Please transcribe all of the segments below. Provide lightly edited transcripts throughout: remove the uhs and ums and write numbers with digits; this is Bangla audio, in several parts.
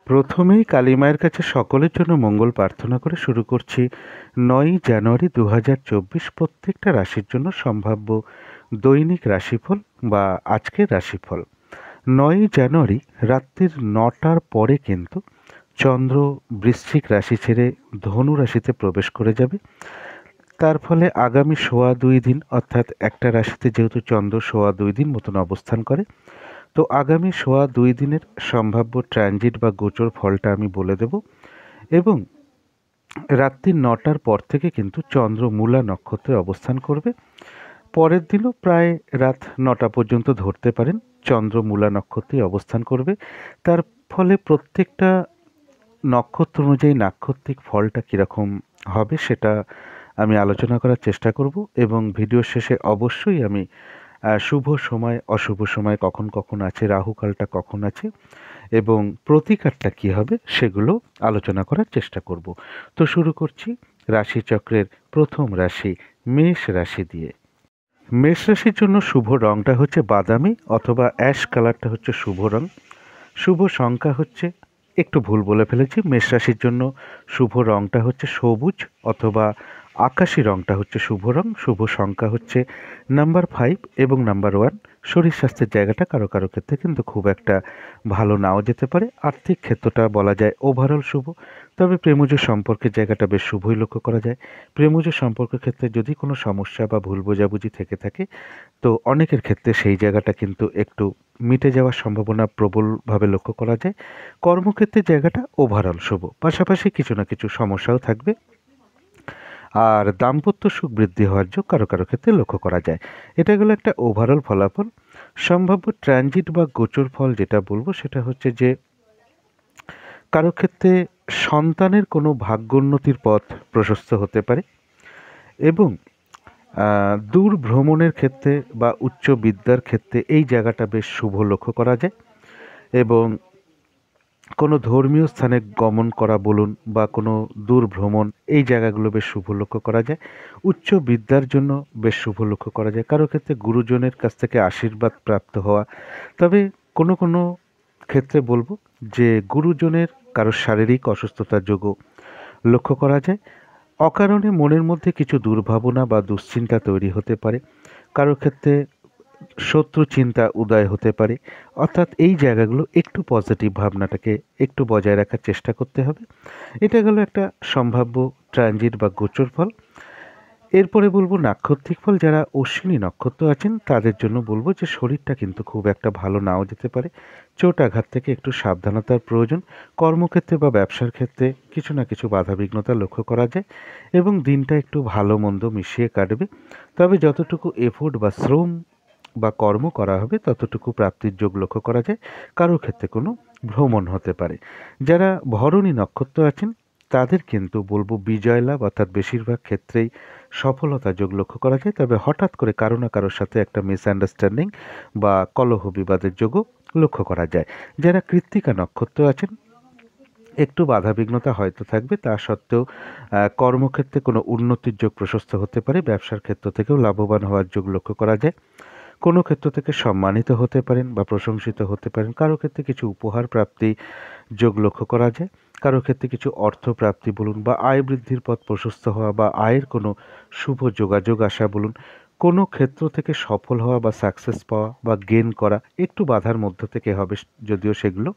প্রথমেই কালী মায়ের কাছে সকলের জন্য মঙ্গল প্রার্থনা করে শুরু করছি ৯ই জানুয়ারি ২০২৪ প্রত্যেকটা রাশির জন্য সম্ভাব্য দৈনিক রাশিফল বা আজকের রাশিফল। ৯ই জানুয়ারি রাত্রির ৯টার পরে কিন্তু চন্দ্র বৃশ্চিক রাশি ছেড়ে ধনু রাশিতে প্রবেশ করে যাবে। তার ফলে আগামী সোয়া ২ দিন অর্থাৎ একটা রাশিতে যেহেতু চন্দ্র সোয়া ২ দিন মতন অবস্থান করে, তো আগামী সোয়া ২ দিনের সম্ভাব্য ট্রানজিট বা গোচর ফলটা আমি বলে দেব। এবং রাত্রি ৯টার পর থেকে কিন্তু চন্দ্র মূলা নক্ষত্রে অবস্থান করবে। পরের দিনও প্রায় রাত ৯টা পর্যন্ত ধরতে পারেন চন্দ্র মূলা নক্ষত্রেই অবস্থান করবে। তার ফলে প্রত্যেকটা নক্ষত্র অনুযায়ী নাক্ষত্রিক ফলটা কীরকম হবে সেটা আমি আলোচনা করার চেষ্টা করব, এবং ভিডিওর শেষে অবশ্যই আমি শুভ সময় অশুভ সময় কখন কখন আছে, রাহুকালটা কখন আছে এবং প্রতিকারটা কী হবে সেগুলো আলোচনা করার চেষ্টা করব। তো শুরু করছি রাশিচক্রের প্রথম রাশি মেষ রাশি দিয়ে। মেষ রাশির জন্য শুভ রঙটা হচ্ছে বাদামি অথবা অ্যাশ কালারটা হচ্ছে শুভ রং। শুভ সংখ্যা হচ্ছে, একটু ভুল বলে ফেলেছি, মেষ রাশির জন্য শুভ রঙটা হচ্ছে সবুজ অথবা আকাশি রঙটা হচ্ছে শুভ রং। শুভ সংখ্যা হচ্ছে নাম্বার 5 এবং নাম্বার 1। শরীর স্বাস্থ্যের জায়গাটা কারো কারো ক্ষেত্রে কিন্তু খুব একটা ভালো নাও যেতে পারে। আর্থিক ক্ষেত্রটা বলা যায় ওভারঅল শুভ, তবে প্রেমজ সম্পর্কের জায়গাটা বেশ শুভই লক্ষ্য করা যায়। প্রেমজ সম্পর্কের ক্ষেত্রে যদি কোনো সমস্যা বা ভুল বোঝাবুঝি থেকে থাকে, তো অনেকের ক্ষেত্রে সেই জায়গাটা কিন্তু একটু মিটে যাওয়ার সম্ভাবনা প্রবলভাবে লক্ষ্য করা যায়। কর্মক্ষেত্রের জায়গাটা ওভারঅল শুভ, পাশাপাশি কিছু না কিছু সমস্যাও থাকবে। আর দাম্পত্য সুখ বৃদ্ধি হওয়ার যোগ কারো কারো ক্ষেত্রে লক্ষ্য করা যায়। এটা গেলো একটা ওভারঅল ফলাফল। সম্ভাব্য ট্রানজিট বা গোচর ফল যেটা বলবো সেটা হচ্ছে যে কারো ক্ষেত্রে সন্তানের কোনো ভাগ্যোন্নতির পথ প্রশস্ত হতে পারে, এবং দূর ভ্রমণের ক্ষেত্রে বা উচ্চ বিদ্যার ক্ষেত্রে এই জায়গাটা বেশ শুভ লক্ষ্য করা যায়। এবং কোনো ধর্মীয় স্থানে গমন করা বলুন বা কোনো দূর ভ্রমণ, এই জায়গাগুলো বেশ শুভ লক্ষ্য করা যায়। উচ্চ বিদ্যার জন্য বেশ শুভ লক্ষ্য করা যায়। কারো ক্ষেত্রে গুরুজনের কাছ থেকে আশীর্বাদ প্রাপ্ত হওয়া, তবে কোনো কোনো ক্ষেত্রে বলবো যে গুরুজনের কারো শারীরিক অসুস্থতার যোগও লক্ষ্য করা যায়। অকারণে মনের মধ্যে কিছু দুর্ভাবনা বা দুশ্চিন্তা তৈরি হতে পারে। কারো ক্ষেত্রে শত্রু চিন্তা উদয় হতে পারে। অর্থাৎ এই জায়গাগুলো একটু পজিটিভ ভাবনাটাকে একটু বজায় রাখার চেষ্টা করতে হবে। এটা গেল একটা সম্ভাব্য ট্রানজিট বা গোচর ফল। এরপরে বলবো নাক্ষত্রিক ফল। যারা অশ্বিনী নক্ষত্র আছেন তাদের জন্য বলবো যে শরীরটা কিন্তু খুব একটা ভালো নাও যেতে পারে। চোট আঘাত থেকে একটু সাবধানতার প্রয়োজন। কর্মক্ষেত্রে বা ব্যবসার ক্ষেত্রে কিছু না কিছু বাধাবিঘ্নতা লক্ষ্য করা যায়, এবং দিনটা একটু ভালো মন্দ মিশিয়ে কাটবে। তবে যতটুকু এফোর্ট বা শ্রম বা কর্ম করা হবে ততটুকু প্রাপ্তির যোগ লক্ষ্য করা যায়। কারোর ক্ষেত্রে কোনো ভ্রমণ হতে পারে। যারা ভরণী নক্ষত্র আছেন তাদের কিন্তু বলবো বিজয় লাভ, অর্থাৎ বেশিরভাগ ক্ষেত্রেই সফলতা যোগ লক্ষ্য করা যায়। তবে হঠাৎ করে কারো না কারোর সাথে একটা মিসআন্ডারস্ট্যান্ডিং বা কলহ বিবাদের যোগও লক্ষ্য করা যায়। যারা কৃত্তিকা নক্ষত্র আছেন একটু বাধাবিঘ্নতা হয়তো থাকবে, তা সত্ত্বেও কর্মক্ষেত্রে কোনো উন্নতির যোগ প্রশস্ত হতে পারে। ব্যবসার ক্ষেত্র থেকেও লাভবান হওয়ার যোগ লক্ষ্য করা যায়। কোনো ক্ষেত্র থেকে সম্মানিত হতে পারেন বা প্রশংসিত হতে পারেন। কারো ক্ষেত্রে কিছু উপহার প্রাপ্তি যোগ লক্ষ্য করা যায়। কারো ক্ষেত্রে কিছু অর্থ প্রাপ্তি বলুন বা আয় বৃদ্ধির পথ প্রশস্ত হওয়া বা আয়ের কোনো শুভ যোগাযোগ আসা বলুন, কোনো ক্ষেত্র থেকে সফল হওয়া বা সাকসেস পাওয়া বা গেন করা একটু বাধার মধ্য থেকে হবে যদিও সেগুলো।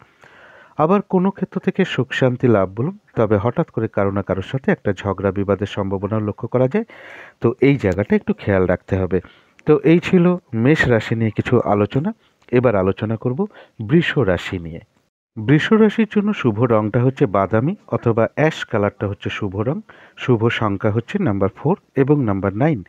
আবার কোনো ক্ষেত্র থেকে সুখ শান্তি লাভ বলুন, তবে হঠাৎ করে কারো না কারোর সাথে একটা ঝগড়া বিবাদের সম্ভাবনা লক্ষ্য করা যায়। তো এই জায়গাটা একটু খেয়াল রাখতে হবে। তো এই ছিল মেষ রাশি নিয়ে কিছু আলোচনা। এবার আলোচনা করব বৃষ রাশি নিয়ে। বৃষ রাশির জন্য শুভ রংটা হচ্ছে বাদামি অথবা অ্যাশ কালারটা হচ্ছে শুভ রং। শুভ সংখ্যা হচ্ছে নাম্বার 4 এবং নাম্বার 9।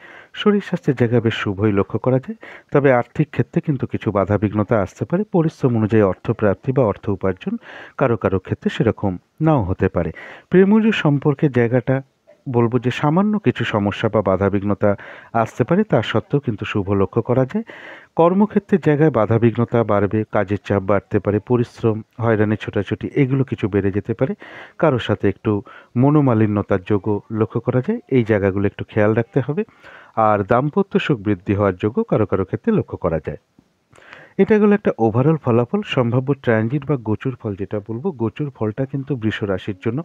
শরীর স্বাস্থ্যের জায়গায় বেশ শুভই লক্ষ্য করা যায়। তবে আর্থিক ক্ষেত্রে কিন্তু কিছু বাধাবিঘ্নতা আসতে পারে। পরিশ্রম অনুযায়ী অর্থ প্রাপ্তি বা অর্থ উপার্জন কারো কারো ক্ষেত্রে সেরকম নাও হতে পারে। প্রেমজ সম্পর্কের জায়গাটা বলবো যে সামান্য কিছু সমস্যা বা বাধাবিঘ্নতা আসতে পারে, তা সত্ত্বেও কিন্তু শুভ লক্ষ্য করা যায়। কর্মক্ষেত্রের জায়গায় বাধাবিঘ্নতা বাড়বে, কাজের চাপ বাড়তে পারে, পরিশ্রম, হয়রানি, ছোটাছুটি এগুলো কিছু বেড়ে যেতে পারে। কারোর সাথে একটু মনোমালিন্যতার যোগও লক্ষ্য করা যায়। এই জায়গাগুলো একটু খেয়াল রাখতে হবে। আর দাম্পত্য সুখ বৃদ্ধি হওয়ার যোগও কারো কারো ক্ষেত্রে লক্ষ্য করা যায়। এটা গেলো একটা ওভারঅল ফলাফল। সম্ভাব্য ট্রানজিট বা গোচর ফল যেটা বলবো, গোচর ফলটা কিন্তু বৃষ রাশির জন্য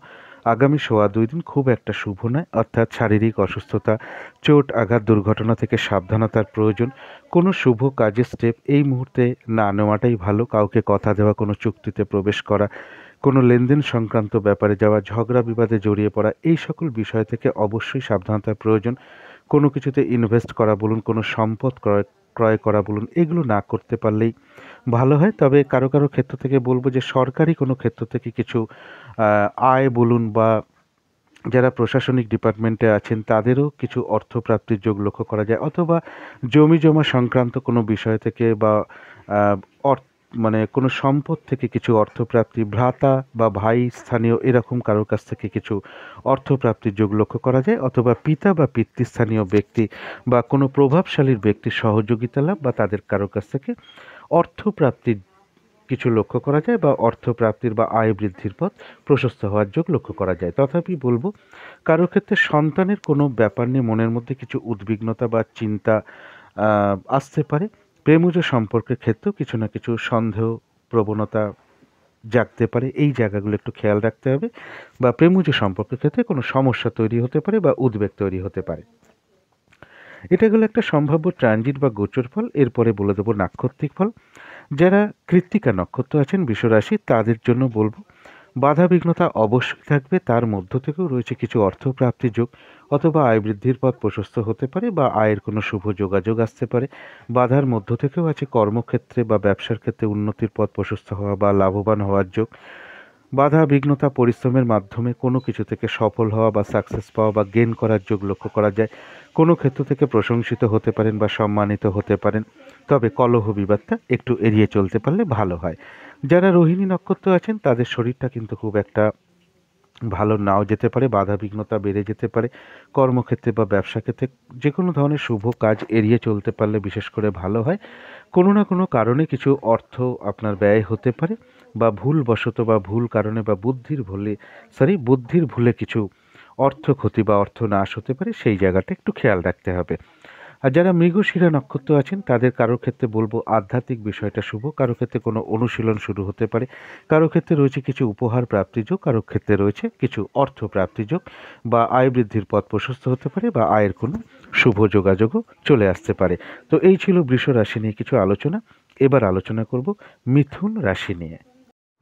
আগামী 2.5 দিন খুব একটা শুভ নয়। অর্থাৎ শারীরিক অসুস্থতা, চোট, আঘাত, দুর্ঘটনা থেকে সাবধানতার প্রয়োজন। কোনো শুভ কাজের স্টেপ এই মুহূর্তে না নেওয়াটাই ভালো। কাউকে কথা দেওয়া, কোনো চুক্তিতে প্রবেশ করা, কোনো লেনদেন সংক্রান্ত ব্যাপারে যাওয়া, ঝগড়া বিবাদে জড়িয়ে পড়া, এই সকল বিষয় থেকে অবশ্যই সাবধানতার প্রয়োজন। কোনো কিছুতে ইনভেস্ট করা বলুন, কোনো সম্পদ ক্রয় করা বলুন, এগুলো না করতে পারলেই ভালো হয়। তবে কারো কারো ক্ষেত্র থেকে বলবো যে সরকারি কোনো ক্ষেত্র থেকে কিছু আয় বলুন বা যারা প্রশাসনিক ডিপার্টমেন্টে আছেন তাদেরও কিছু অর্থপ্রাপ্তির যোগ লক্ষ্য করা যায়, অথবা জমি জমা সংক্রান্ত কোনো বিষয় থেকে বা আহ, অর্থ মানে কোনো সম্পদ থেকে কিছু অর্থপ্রাপ্তি, ভ্রাতা বা ভাই স্থানীয় এরকম কারোর কাছ থেকে কিছু অর্থপ্রাপ্তির যোগ লক্ষ্য করা যায়, অথবা পিতা বা পিতৃস্থানীয় ব্যক্তি বা কোনো প্রভাবশালীর ব্যক্তির সহযোগিতা লাভ বা তাদের কারোর কাছ থেকে অর্থপ্রাপ্তির কিছু লক্ষ্য করা যায়, বা অর্থপ্রাপ্তির বা আয় বৃদ্ধির পথ প্রশস্ত হওয়ার যোগ লক্ষ্য করা যায়। তথাপি বলবো কারোর ক্ষেত্রে সন্তানের কোনো ব্যাপার নিয়ে মনের মধ্যে কিছু উদ্বিগ্নতা বা চিন্তা আসতে পারে। প্রেমজ সম্পর্কের ক্ষেত্রেও কিছু না কিছু সন্দেহ প্রবণতা জাগতে পারে, এই জায়গাগুলো একটু খেয়াল রাখতে হবে। বা প্রেমজ সম্পর্কের ক্ষেত্রে কোনো সমস্যা তৈরি হতে পারে বা উদ্বেগ তৈরি হতে পারে। এটা গেলো একটা সম্ভাব্য ট্রানজিট বা গোচর ফল। এরপরে বলে দেবো নাক্ষত্রিক ফল। যারা কৃত্তিকা নক্ষত্র আছেন বিশ্বরাশি, তাদের জন্য বলবো বাধা বিঘ্নতা অবশ্যই থাকবে, তার মধ্য থেকেও রয়েছে কিছু অর্থপ্রাপ্তির যোগ, অথবা আয় বৃদ্ধির পথ প্রশস্ত হতে পারে বা আয়ের কোনো শুভ যোগাযোগ আসতে পারে। বাধার মধ্য থেকেও আছে কর্মক্ষেত্রে বা ব্যবসার ক্ষেত্রে উন্নতির পথ প্রশস্ত হওয়া বা লাভবান হওয়ার যোগ। বাধা বিঘ্নতা পরিশ্রমের মাধ্যমে কোনো কিছু থেকে সফল হওয়া বা সাকসেস পাওয়া বা গেইন করার যোগ লক্ষ্য করা যায়। কোনো ক্ষেত্র থেকে প্রশংসিত হতে পারেন বা সম্মানিত হতে পারেন। তবে কলহ বিবাদটা একটু এড়িয়ে চলতে পারলে ভালো হয়। যারা রোহিণী নক্ষত্র আছেন তাদের শরীরটা কিন্তু খুব একটা ভালো নাও যেতে পারে, বাধা বিঘ্নতা বেড়ে যেতে পারে। কর্মক্ষেত্রে বা ব্যবসা ক্ষেত্রে যে কোনো ধরনের শুভ কাজ এড়িয়ে চলতে পারলে বিশেষ করে ভালো হয়। কোনো না কোনো কারণে কিছু অর্থ আপনার ব্যয় হতে পারে, বা ভুলবশত বা ভুল কারণে বা বুদ্ধির ভুলে কিছু অর্থ ক্ষতি বা অর্থ নাশ হতে পারে, সেই জায়গাটা একটু খেয়াল রাখতে হবে। আর যারা মৃগশিরা নক্ষত্র আছেন তাদের কারোর ক্ষেত্রে বলবো আধ্যাত্মিক বিষয়টা শুভ। কারো ক্ষেত্রে কোনো অনুশীলন শুরু হতে পারে, কারো ক্ষেত্রে রয়েছে কিছু উপহার প্রাপ্তিযোগ, কারো ক্ষেত্রে রয়েছে কিছু অর্থ প্রাপ্তিযোগ, বা আয় বৃদ্ধির পথ প্রশস্ত হতে পারে বা আয়ের কোনো শুভ যোগাযোগও চলে আসতে পারে। তো এই ছিল বৃষ রাশি নিয়ে কিছু আলোচনা। এবার আলোচনা করব মিথুন রাশি নিয়ে।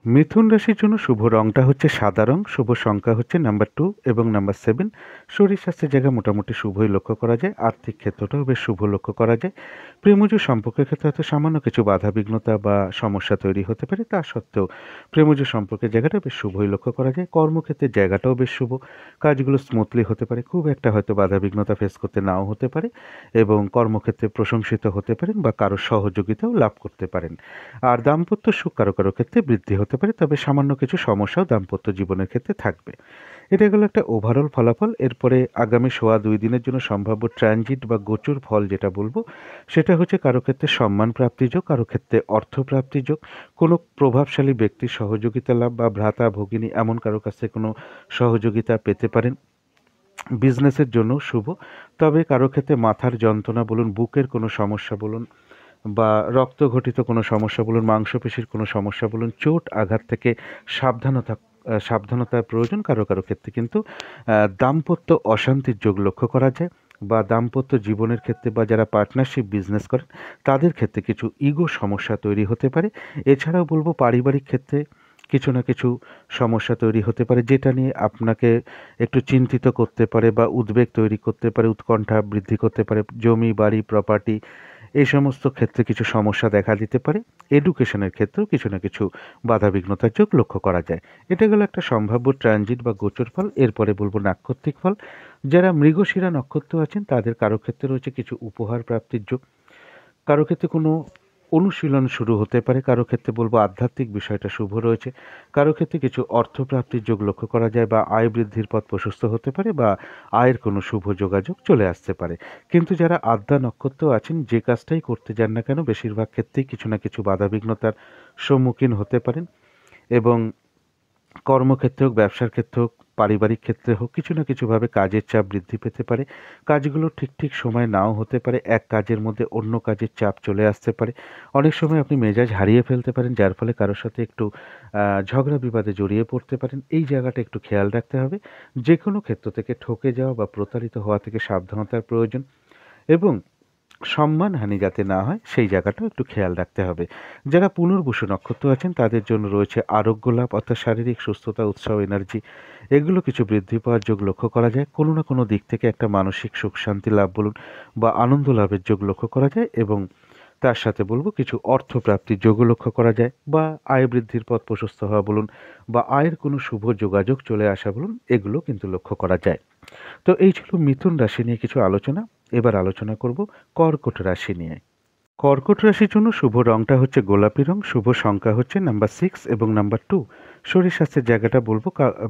মিথুন রাশির জন্য শুভ রংটা হচ্ছে সাদা রং, শুভ সংখ্যা হচ্ছে নাম্বার 2 এবং নাম্বার 7। শরীর স্বাস্থ্যের জায়গা মোটামুটি শুভই লক্ষ্য করা যায়, আর্থিক ক্ষেত্রটাও বেশ শুভ লক্ষ্য করা যায়। প্রেমজ সম্পর্কের ক্ষেত্রে হয়তো সামান্য কিছু বাধা বিঘ্নতা বা সমস্যা তৈরি হতে পারে, তা সত্ত্বেও প্রেমজ সম্পর্কের জায়গাটা বেশ শুভই লক্ষ্য করা যায়। কর্মক্ষেত্রের জায়গাটাও বেশ শুভ, কাজগুলো স্মুথলি হতে পারে, খুব একটা হয়তো বাধা বিঘ্নতা ফেস করতে নাও হতে পারে, এবং কর্মক্ষেত্রে প্রশংসিত হতে পারেন বা কারোর সহযোগিতাও লাভ করতে পারেন। আর দাম্পত্য সুখ কারো কারো ক্ষেত্রে বৃদ্ধি হতে পারে, তবে সামান্য কিছু সমস্যাও দাম্পত্য জীবনের ক্ষেত্রে থাকবে। এটা গেল একটা ওভারঅল ফলাফল। এরপরে আগামী 2.5 দিনের জন্য সম্ভাব্য ট্রানজিট বা গোচর ফল যেটা বলবো, সেটা হচ্ছে কারো ক্ষেত্রে সম্মান প্রাপ্তিযোগ, কারো ক্ষেত্রে অর্থ প্রাপ্তিযোগ, কোনো প্রভাবশালী ব্যক্তির সহযোগিতা লাভ বা ভ্রাতা ভগিনী এমন কারো কাছ থেকে কোনো সহযোগিতা পেতে পারেন। বিজনেসের জন্য শুভ, তবে কারো ক্ষেত্রে মাথার যন্ত্রণা বলুন, বুকের কোনো সমস্যা বলুন, বা রক্তঘটিত কোনো সমস্যা বলুন, মাংসপেশির কোনো সমস্যা বলুন, চোট আঘাত থেকে সাবধানতার প্রয়োজন। কারো কারো ক্ষেত্রে কিন্তু দাম্পত্য অশান্তির যোগ লক্ষ্য করা যায়, বা দাম্পত্য জীবনের ক্ষেত্রে বা যারা পার্টনারশিপ বিজনেস করেন তাদের ক্ষেত্রে কিছু ইগো সমস্যা তৈরি হতে পারে। এছাড়াও বলবো পারিবারিক ক্ষেত্রে কিছু না কিছু সমস্যা তৈরি হতে পারে, যেটা নিয়ে আপনাকে একটু চিন্তিত করতে পারে বা উদ্বেগ তৈরি করতে পারে, উৎকণ্ঠা বৃদ্ধি করতে পারে। জমি, বাড়ি, প্রপার্টি, এই সমস্ত ক্ষেত্রে কিছু সমস্যা দেখা দিতে পারে। এডুকেশনের ক্ষেত্রেও কিছু না কিছু বাধাবিঘ্নতার যোগ লক্ষ্য করা যায়। এটা গেল একটা সম্ভাব্য ট্রানজিট বা গোচর ফল। এরপরে বলবো নাক্ষত্রিক ফল। যারা মৃগশিরা নক্ষত্র আছেন তাদের কারো ক্ষেত্রে রয়েছে কিছু উপহার প্রাপ্তির যোগ, কারো ক্ষেত্রে কোনো অনুশীলন শুরু হতে পারে, কারো ক্ষেত্রে বলবো আধ্যাত্মিক বিষয়টা শুভ রয়েছে, কারো ক্ষেত্রে কিছু অর্থপ্রাপ্তির যোগ লক্ষ্য করা যায়, বা আয় বৃদ্ধির পথ প্রশস্ত হতে পারে, বা আয়ের কোনো শুভ যোগাযোগ চলে আসতে পারে। কিন্তু যারা আদ্যা নক্ষত্র আছেন যে কাজটাই করতে যান না কেন বেশিরভাগ ক্ষেত্রেই কিছু না কিছু বাধাবিঘ্নতার সম্মুখীন হতে পারেন, এবং কর্মক্ষেত্রে হোক, ব্যবসার ক্ষেত্রে হোক, পারিবারিক ক্ষেত্রে হোক, কিছু না কিছুভাবে কাজের চাপ বৃদ্ধি পেতে পারে। কাজগুলো ঠিক সময় নাও হতে পারে। এক কাজের মধ্যে অন্য কাজের চাপ চলে আসতে পারে। অনেক সময় আপনি মেজাজ হারিয়ে ফেলতে পারেন, যার ফলে কারো সাথে একটু ঝগড়া বিবাদে জড়িয়ে পড়তে পারেন। এই জায়গাটা একটু খেয়াল রাখতে হবে। যেকোনো ক্ষেত্র থেকে ঠকে যাওয়া বা প্রতারিত হওয়া থেকে সাবধানতার প্রয়োজন, এবং সম্মানহানি যাতে না হয় সেই জায়গাটাও একটু খেয়াল রাখতে হবে। যারা পুনর্বসু নক্ষত্র আছেন তাদের জন্য রয়েছে আরোগ্য লাভ, অর্থাৎ শারীরিক সুস্থতা, উৎসাহ, এনার্জি এগুলো কিছু বৃদ্ধি পাওয়ার যোগ লক্ষ্য করা যায়। কোনো না কোনো দিক থেকে একটা মানসিক সুখ শান্তি লাভ বলুন বা আনন্দ লাভের যোগ লক্ষ্য করা যায়, এবং তার সাথে বলব কিছু অর্থপ্রাপ্তির যোগও লক্ষ্য করা যায়, বা আয় বৃদ্ধির পথ প্রশস্ত হওয়া বলুন বা আয়ের কোনো শুভ যোগাযোগ চলে আসা বলুন, এগুলো কিন্তু লক্ষ্য করা যায়। তো এই ছিল মিথুন রাশি নিয়ে কিছু আলোচনা। এবার আলোচনা করব কর্কট রাশি নিয়ে। কর্কট রাশির জন্য শুভ রংটা হচ্ছে গোলাপি রং, শুভ সংখ্যা হচ্ছে নাম্বার 6 এবং নাম্বার 2। শরীর স্বাস্থ্যের জায়গাটা বলব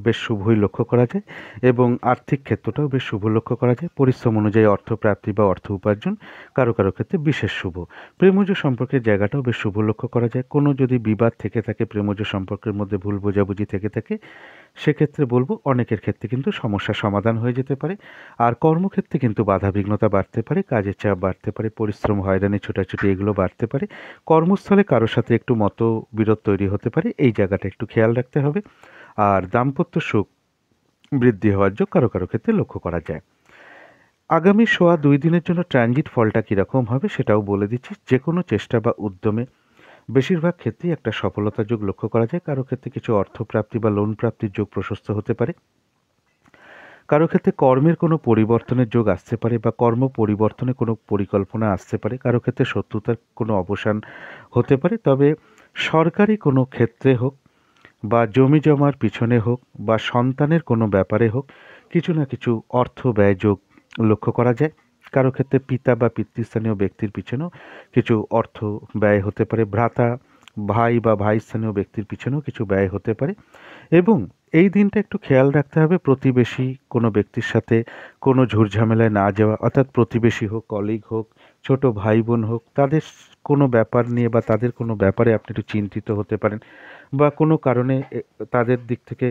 বেশ শুভই লক্ষ্য করা যায়, এবং আর্থিক ক্ষেত্রটাও বেশ শুভ লক্ষ্য করা যায়। পরিশ্রম অনুযায়ী অর্থপ্রাপ্তি বা অর্থ উপার্জন কারো ক্ষেত্রে বিশেষ শুভ। প্রেমজ সম্পর্কের জায়গাটাও বেশ শুভ লক্ষ্য করা যায়। কোনো যদি বিবাদ থেকে থাকে, প্রেমজ সম্পর্কের মধ্যে ভুল বোঝাবুঝি থেকে থাকে, সেক্ষেত্রে বলবো অনেকের ক্ষেত্রে কিন্তু সমস্যার সমাধান হয়ে যেতে পারে। আর কর্মক্ষেত্রে কিন্তু বাধা বিঘ্নতা বাড়তে পারে, কাজের চাপ বাড়তে পারে, পরিশ্রম, হয়রানি, ছোটাছুটি এগুলো বাড়তে পারে। কর্মস্থলে কারোর সাথে একটু মতবিরোধ তৈরি হতে পারে, এই জায়গাটা একটু খেয়াল রাখতে হবে। আর দাম্পত্য সুখ বৃদ্ধি হওয়ার যোগ কারো ক্ষেত্রে লক্ষ্য করা যায়। আগামী 2 দিনের জন্য ট্রানজিট ফলটা কীরকম হবে সেটাও বলে দিচ্ছি। যে কোনো চেষ্টা বা উদ্যমে বেশিরভাগ ক্ষেত্রেই একটা সফলতার যোগ লক্ষ্য করা যায়। কারো ক্ষেত্রে কিছু অর্থপ্রাপ্তি বা লোন প্রাপ্তির যোগ প্রশস্ত হতে পারে। কারো ক্ষেত্রে কর্মের কোনো পরিবর্তনের যোগ আসতে পারে বা কর্ম পরিবর্তনে কোনো পরিকল্পনা আসতে পারে। কারো ক্ষেত্রে শত্রুতার কোনো অবসান হতে পারে। তবে সরকারি কোনো ক্ষেত্রে হোক বা জমি জমার পিছনে হোক বা সন্তানের কোনো ব্যাপারে হোক, কিছু না কিছু অর্থ ব্যয় যোগ লক্ষ্য করা যায়। কারো ক্ষেত্রে পিতা বা পিতৃস্থানীয় ব্যক্তির পিছনেও কিছু অর্থ ব্যয় হতে পারে। ভ্রাতা, ভাই বা ভাইস্থানীয় ব্যক্তির পিছনেও কিছু ব্যয় হতে পারে। এবং এই দিনটা একটু খেয়াল রাখতে হবে প্রতিবেশী কোনো ব্যক্তির সাথে কোনো ঝুটঝামেলায় না যাওয়া, অর্থাৎ প্রতিবেশী হোক, কলিগ হোক, ছোট ভাই বোন হোক, তাদের কোনো ব্যাপার নিয়ে বা তাদের কোনো ব্যাপারে আপনি একটু চিন্তিত হতে পারেন, বা কোনো কারণে তাদের দিক থেকে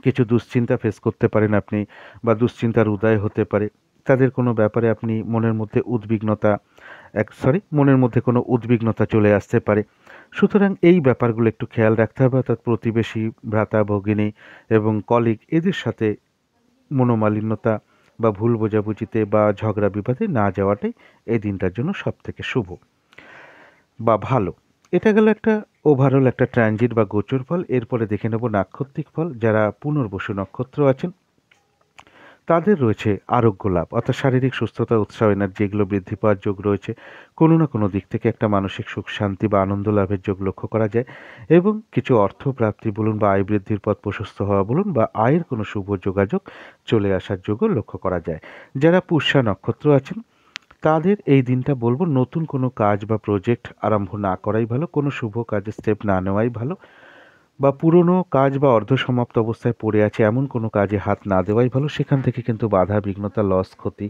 কিছু দুশ্চিন্তা ফেস করতে পারেন আপনি, বা দুশ্চিন্তার উদয় হতে পারে। তাদের কোনো ব্যাপারে আপনি মনের মধ্যে কোনো উদ্বিগ্নতা চলে আসতে পারে। সুতরাং এই ব্যাপারগুলো একটু খেয়াল রাখতে হবে, অর্থাৎ প্রতিবেশী, ভ্রাতা, ভগিনী এবং কলিগ এদের সাথে মনোমালিন্যতা বা ভুল বোঝাবুঝিতে বা ঝগড়া বিবাদে না যাওয়াটাই এই দিনটার জন্য সবথেকে শুভ বা ভালো। এটা গেল একটা ওভারঅল একটা ট্রানজিট বা গোচর ফল। এরপরে দেখে নেব নাক্ষত্রিক ফল। যারা পুনর্বসু নক্ষত্র আছেন তাদের রয়েছে আরোগ্য লাভ, অর্থাৎ শারীরিক সুস্থতা, উৎসাহ, এনার্জি এগুলো বৃদ্ধি পাওয়ার যোগ রয়েছে। কোনো না কোনো দিক থেকে একটা মানসিক সুখ শান্তি বা আনন্দ লাভের যোগ লক্ষ্য করা যায়, এবং কিছু অর্থ প্রাপ্তি বলুন বা আয় বৃদ্ধির পথ প্রশস্ত হওয়া বলুন বা আয়ের কোনো শুভ যোগাযোগ চলে আসার যোগও লক্ষ্য করা যায়। যারা পুষ্যা নক্ষত্র আছেন তাদের এই দিনটা বলবো নতুন কোনো কাজ বা প্রজেক্ট আরম্ভ না করাই ভালো, কোনো শুভ কাজে স্টেপ না নেওয়াই ভালো, বা পুরনো কাজ বা অর্ধসমাপ্ত অবস্থায় পড়ে আছে এমন কোনো কাজে হাত না দেওয়াই ভালো। সেখান থেকে কিন্তু বাধা বিঘ্নতা, লস, ক্ষতি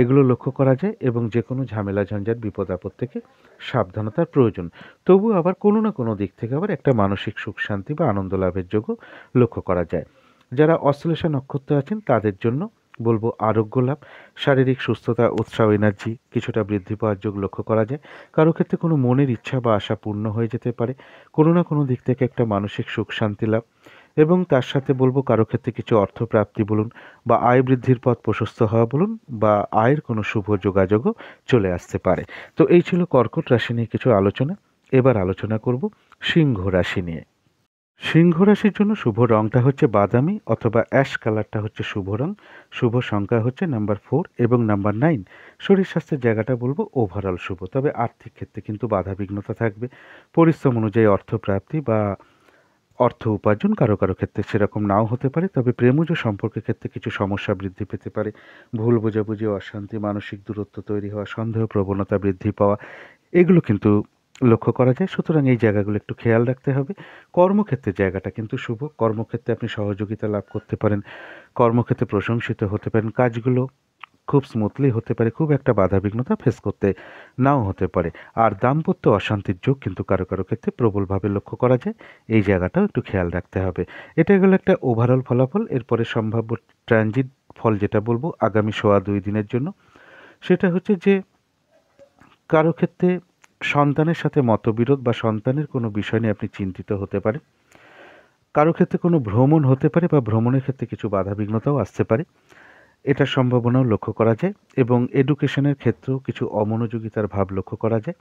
এগুলো লক্ষ্য করা যায়, এবং যে কোনো ঝামেলা ঝঞ্ঝাট বিপদ আপদ থেকে সাবধানতার প্রয়োজন। তবু আবার কোনো না কোনো দিক থেকে আবার একটা মানসিক সুখ শান্তি বা আনন্দ লাভের যোগও লক্ষ্য করা যায়। যারা অশ্লেষা নক্ষত্র আছেন তাদের জন্য বলবো আরোগ্য লাভ, শারীরিক সুস্থতা, উৎসাহ, এনার্জি কিছুটা বৃদ্ধি পাওয়ার যোগ লক্ষ্য করা যায়। কারো ক্ষেত্রে কোনো মনের ইচ্ছা বা আশা পূর্ণ হয়ে যেতে পারে, কোনো না কোনো দিক থেকে একটা মানসিক সুখ শান্তি লাভ, এবং তার সাথে বলবো কারো ক্ষেত্রে কিছু অর্থপ্রাপ্তি বলুন বা আয় বৃদ্ধির পথ প্রশস্ত হওয়া বলুন বা আয়ের কোনো শুভ যোগাযোগও চলে আসতে পারে। তো এই ছিল কর্কট রাশি নিয়ে কিছু আলোচনা। এবার আলোচনা করব সিংহ রাশি নিয়ে। সিংহ রাশির জন্য শুভ রংটা হচ্ছে বাদামি অথবা অ্যাশ কালারটা হচ্ছে শুভ রং। শুভ সংখ্যা হচ্ছে নাম্বার 4 এবং নাম্বার 9। শরীর স্বাস্থ্যের জায়গাটা বলবো ওভারঅল শুভ, তবে আর্থিক ক্ষেত্রে কিন্তু বাধা বিঘ্নতা থাকবে। পরিশ্রম অনুযায়ী অর্থপ্রাপ্তি বা অর্থ উপার্জন কারো ক্ষেত্রে সেরকম নাও হতে পারে, তবে প্রেমজ সম্পর্কের ক্ষেত্রে কিছু সমস্যা বৃদ্ধি পেতে পারে। ভুল বোঝাবুঝি, অশান্তি, মানসিক দূরত্ব তৈরি হওয়া, সন্দেহ প্রবণতা বৃদ্ধি পাওয়া এগুলো কিন্তু লক্ষ্য করা যায়। সুতরাং এই জায়গাগুলো একটু খেয়াল রাখতে হবে। কর্মক্ষেত্রের জায়গাটা কিন্তু শুভ। কর্মক্ষেত্রে আপনি সহযোগিতা লাভ করতে পারেন, কর্মক্ষেত্রে প্রশংসিত হতে পারেন, কাজগুলো খুব স্মুথলি হতে পারে, খুব একটা বাধাবিঘ্নতা ফেস করতে নাও হতে পারে। আর দাম্পত্য অশান্তির যোগ কিন্তু কারো কারো ক্ষেত্রে প্রবলভাবে লক্ষ্য করা যায়, এই জায়গাটাও একটু খেয়াল রাখতে হবে। এটা গেলো একটা ওভারঅল ফলাফল। এরপরে সম্ভাব্য ট্রানজিট ফল যেটা বলবো আগামী 2.5 দিনের জন্য, সেটা হচ্ছে যে কারো ক্ষেত্রে সন্তানের সাথে মতবিরোধ বা সন্তানের কোনো বিষয় নিয়ে আপনি চিন্তিত হতে পারেন। কারো ক্ষেত্রে কোনো ভ্রমণ হতে পারে বা ভ্রমণের ক্ষেত্রে কিছু বাধাবিঘ্নতাও আসতে পারে, এটার সম্ভাবনাও লক্ষ্য করা যায়। এবং এডুকেশনের ক্ষেত্রেও কিছু অমনোযোগিতার ভাব লক্ষ্য করা যায়।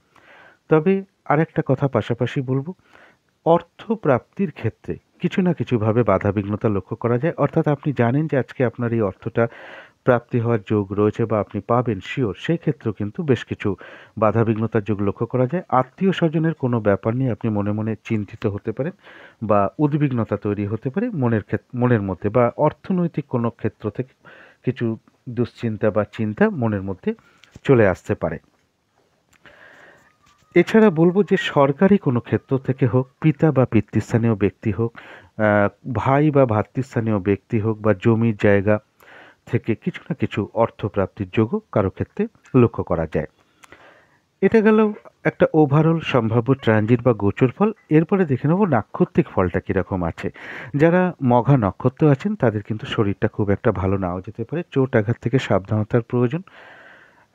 তবে আরেকটা কথা পাশাপাশি বলবো, অর্থ প্রাপ্তির ক্ষেত্রে কিছু না কিছুভাবে বাধাবিঘ্নতা লক্ষ্য করা যায়। অর্থাৎ আপনি জানেন যে আজকে আপনার এই অর্থটা প্রাপ্তি হওয়ার যোগ রয়েছে বা আপনি পাবেন শিওর, সেই ক্ষেত্রেও কিন্তু বেশ কিছু বাধাবিঘ্নতার যোগ লক্ষ্য করা যায়। আত্মীয় স্বজনের কোনো ব্যাপার নিয়ে আপনি মনে মনে চিন্তিত হতে পারেন বা উদ্বিগ্নতা তৈরি হতে পারে মনের মধ্যে, বা অর্থনৈতিক কোনো ক্ষেত্র থেকে কিছু দুশ্চিন্তা বা চিন্তা মনের মধ্যে চলে আসতে পারে। এছাড়া বলবো যে সরকারি কোনো ক্ষেত্র থেকে হোক, পিতা বা পিতৃস্থানীয় ব্যক্তি হোক, ভাই বা ভ্রাতৃস্থানীয় ব্যক্তি হোক, বা জমির জায়গা থেকে কিছু না কিছু অর্থপ্রাপ্তির যোগও কারো ক্ষেত্রে লক্ষ্য করা যায়। এটা গেল একটা ওভারঅল সম্ভাব্য ট্রানজিট বা গোচর ফল। এরপরে দেখে নেব নাক্ষত্রিক ফলটা কীরকম আছে। যারা মঘা নক্ষত্র আছেন তাদের কিন্তু শরীরটা খুব একটা ভালো নাও যেতে পারে, চোট আঘাত থেকে সাবধানতার প্রয়োজন,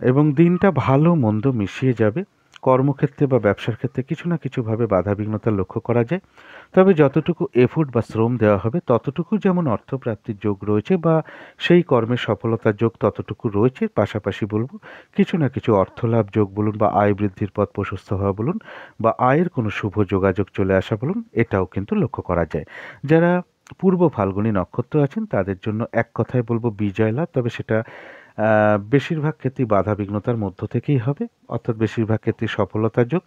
এবং দিনটা ভালো মন্দ মিশিয়ে যাবে। কর্মক্ষেত্রে বা ব্যবসার ক্ষেত্রে কিছু না কিছুভাবে বাধাবিঘ্নতা লক্ষ্য করা যায়। তবে যতটুকু এফোর্ট বা শ্রম দেওয়া হবে ততটুকু যেমন অর্থপ্রাপ্তির যোগ রয়েছে বা সেই কর্মের সফলতার যোগ ততটুকু রয়েছে, পাশাপাশি বলবো কিছু না কিছু অর্থলাভ যোগ বলুন বা আয় বৃদ্ধির পথ প্রশস্ত হওয়া বলুন বা আয়ের কোনো শুভ যোগাযোগ চলে আসা বলুন, এটাও কিন্তু লক্ষ্য করা যায়। যারা পূর্ব ফাল্গুনী নক্ষত্র আছেন তাদের জন্য এক কথায় বলবো বিজয় লাভ, তবে সেটা বেশিরভাগ ক্ষেত্রেই বাধাবিঘ্নতার মধ্য থেকেই হবে। অর্থাৎ বেশিরভাগ ক্ষেত্রেই সফলতার যোগ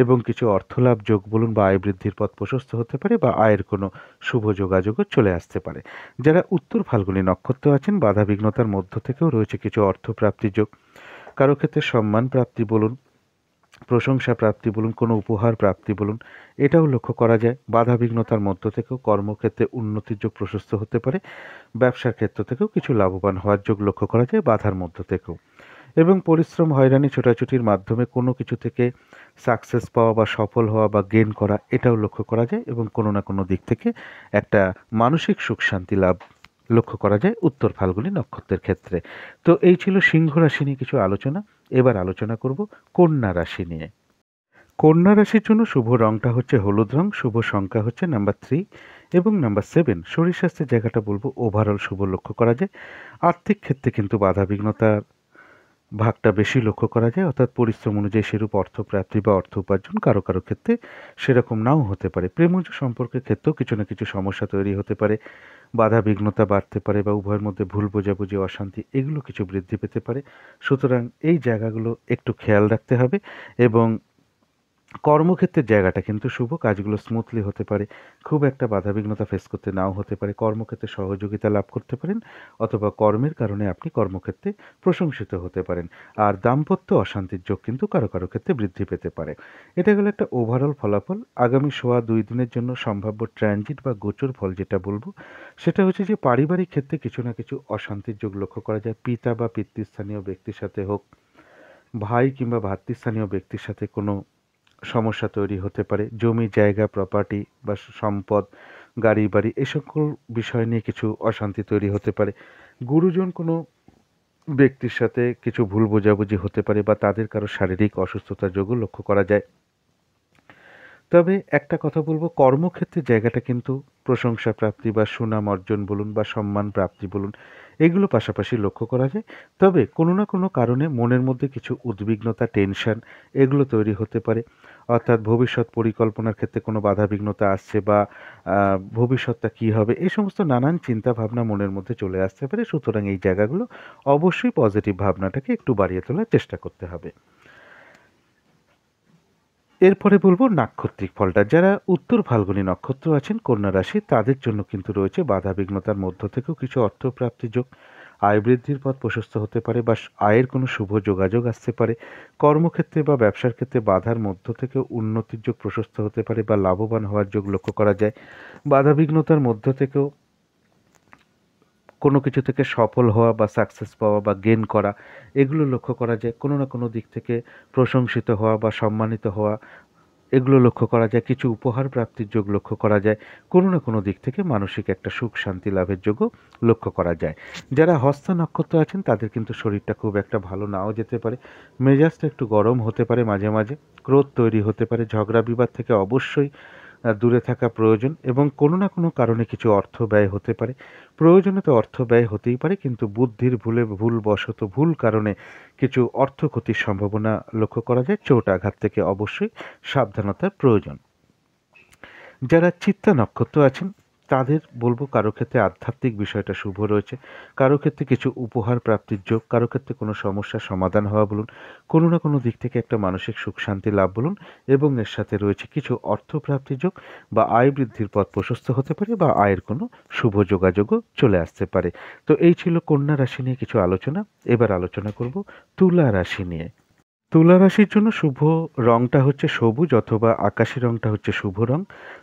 এবং কিছু অর্থলাভ যোগ বলুন বা আয় বৃদ্ধির পথ প্রশস্ত হতে পারে বা আয়ের কোনো শুভ যোগাযোগও চলে আসতে পারে। যারা উত্তর ফাল্গুনী নক্ষত্র আছেন বাধাবিঘ্নতার মধ্য থেকেও রয়েছে কিছু অর্থপ্রাপ্তির যোগ। কারো ক্ষেত্রে সম্মান প্রাপ্তি বলুন, প্রশংসা প্রাপ্তি বলুন, কোনো উপহার প্রাপ্তি বলুন, এটাও লক্ষ্য করা যায়। বাধাবিঘ্নতার মধ্য থেকেও কর্মক্ষেত্রে উন্নতির যোগ প্রশস্ত হতে পারে। ব্যবসার ক্ষেত্র থেকেও কিছু লাভবান হওয়ার যোগ লক্ষ্য করা যায় বাধার মধ্য থেকেও। এবং পরিশ্রম, হয়রানি, ছোটাছুটির মাধ্যমে কোনো কিছু থেকে সাকসেস পাওয়া বা সফল হওয়া বা গেইন করা, এটাও লক্ষ্য করা যায়। এবং কোনো না কোনো দিক থেকে একটা মানসিক সুখ শান্তি লাভ লক্ষ্য করা যায় উত্তর ফাল্গুনী নক্ষত্রের ক্ষেত্রে। তো এই ছিল সিংহ রাশি নিয়ে কিছু আলোচনা। এবার আলোচনা করব কন্যা রাশি নিয়ে। কন্যা রাশির জন্য শুভ রংটা হচ্ছে হলুদ রং, শুভ সংখ্যা হচ্ছে নাম্বার 3 এবং নাম্বার 7। শরীর স্বাস্থ্যের জায়গাটা বলবো ওভারঅল শুভ লক্ষ্য করা যায়। আর্থিক ক্ষেত্রে কিন্তু বাধাবিঘ্নতার ভাগটা বেশি লক্ষ্য করা যায়, অর্থাৎ পরিশ্রম অনুযায়ী সেরূপ অর্থপ্রাপ্তি বা অর্থ উপার্জন কারো কারো ক্ষেত্রে সেরকম নাও হতে পারে। প্রেমজ সম্পর্কের ক্ষেত্রেও কিছু না কিছু সমস্যা তৈরি হতে পারে, বাধাবিঘ্নতা বাড়তে পারে বা উভয়ের মধ্যে ভুল বোঝাবুঝি, অশান্তি এগুলো কিছু বৃদ্ধি পেতে পারে। সুতরাং এই জায়গাগুলো একটু খেয়াল রাখতে হবে। এবং কর্মক্ষেত্রের জায়গাটা কিন্তু শুভ, কাজগুলো স্মুথলি হতে পারে, খুব একটা বাধাবিঘ্নতা ফেস করতে নাও হতে পারে। কর্মক্ষেত্রে সহযোগিতা লাভ করতে পারেন অথবা কর্মের কারণে আপনি কর্মক্ষেত্রে প্রশংসিত হতে পারেন। আর দাম্পত্য অশান্তির যোগ কিন্তু কারো কারো ক্ষেত্রে বৃদ্ধি পেতে পারে। এটা হলো একটা ওভারঅল ফলাফল। আগামী 2.5 দিনের জন্য সম্ভাব্য ট্রানজিট বা গোচর ফল যেটা বলবো সেটা হচ্ছে যে পারিবারিক ক্ষেত্রে কিছু না কিছু অশান্তির যোগ লক্ষ্য করা যায়। পিতা বা পিতৃস্থানীয় ব্যক্তির সাথে হোক, ভাই কিংবা ভ্রাতৃস্থানীয় ব্যক্তির সাথে কোনো সমস্যা তৈরি হতে পারে। জমি জায়গা, প্রপার্টি বা সম্পদ, গাড়ি বাড়ি এ সকল বিষয় নিয়ে কিছু অশান্তি তৈরি হতে পারে। গুরুজন কোনো ব্যক্তির সাথে কিছু ভুল বোঝাবুঝি হতে পারে বা তাদের কারো শারীরিক অসুস্থতার যোগও লক্ষ্য করা যায়। তবে একটা কথা বলবো, কর্মক্ষেত্রের জায়গাটা কিন্তু প্রশংসা প্রাপ্তি বা সুনাম অর্জন বলুন বা সম্মান প্রাপ্তি বলুন, এগুলো পাশাপাশি লক্ষ্য করা যায়। তবে কোনো না কোনো কারণে মনের মধ্যে কিছু উদ্বিগ্নতা, টেনশন এগুলো তৈরি হতে পারে। অর্থাৎ ভবিষ্যৎ পরিকল্পনার ক্ষেত্রে কোনো বাধাবিঘ্নতা আসছে বা ভবিষ্যৎটা কী হবে, এই সমস্ত নানান চিন্তা ভাবনা মনের মধ্যে চলে আসতে পারে। সুতরাং এই জায়গাগুলো অবশ্যই পজিটিভ ভাবনাটাকে একটু বাড়িয়ে তোলার চেষ্টা করতে হবে। এরপরে বলবো নাক্ষত্রিক ফলটা। যারা উত্তর ফাল্গুনী নক্ষত্র আছেন কন্যা রাশি তাদের জন্য কিন্তু রয়েছে বাধাবিঘ্নতার মধ্য থেকেও কিছু অর্থপ্রাপ্তির যোগ, আয় বৃদ্ধির পথ প্রশস্ত হতে পারে বা আয়ের কোনো শুভ যোগাযোগ আসতে পারে। কর্মক্ষেত্রে বা ব্যবসার ক্ষেত্রে বাধার মধ্য থেকেও উন্নতির যোগ প্রশস্ত হতে পারে বা লাভবান হওয়ার যোগ লক্ষ্য করা যায়। বাধাবিঘ্নতার মধ্য থেকেও কোনো কিছু থেকে সফল হওয়া বা সাকসেস পাওয়া বা গেন করা, এগুলো লক্ষ্য করা যায়। কোনো না কোনো দিক থেকে প্রশংসিত হওয়া বা সম্মানিত হওয়া, এগুলো লক্ষ্য করা যায়। কিছু উপহার প্রাপ্তির যোগ লক্ষ্য করা যায়। কোনো না কোনো দিক থেকে মানসিক একটা সুখ শান্তি লাভের যোগও লক্ষ্য করা যায়। যারা হস্ত নক্ষত্র আছেন তাদের কিন্তু শরীরটা খুব একটা ভালো নাও যেতে পারে। মেজাজটা একটু গরম হতে পারে মাঝে মাঝে, ক্রোধ তৈরি হতে পারে। ঝগড়া বিবাদ থেকে অবশ্যই দূরে থাকা প্রয়োজন, এবং কোনো না কোনো কারণে কিছু অর্থ ব্যয় হতে পারে। প্রয়োজনে তো অর্থ ব্যয় হতেই পারে, কিন্তু বুদ্ধির ভুলবশত ভুল কারণে কিছু অর্থ ক্ষতির সম্ভাবনা লক্ষ্য করা যায়। চোট আঘাত থেকে অবশ্যই সাবধানতার প্রয়োজন। যারা চিত্তা নক্ষত্র আছেন তাদের বলবো কারো ক্ষেত্রে আধ্যাত্মিক বিষয়টা শুভ রয়েছে, কারো ক্ষেত্রে কিছু উপহার প্রাপ্তির যোগ, কারো ক্ষেত্রে কোনো সমস্যার সমাধান হওয়া বলুন, কোনো না কোনো দিক থেকে একটা মানসিক সুখ শান্তি লাভ বলুন, এবং এর সাথে রয়েছে কিছু অর্থ প্রাপ্তির যোগ বা আয় বৃদ্ধির পথ প্রশস্ত হতে পারে বা আয়ের কোনো শুভ যোগাযোগও চলে আসতে পারে। তো এই ছিল কন্যা রাশি নিয়ে কিছু আলোচনা। এবার আলোচনা করব তুলা রাশি নিয়ে। তুলা রাশির জন্য শুভ রংটা হচ্ছে সবুজ অথবা আকাশি রংটা হচ্ছে শুভ রং।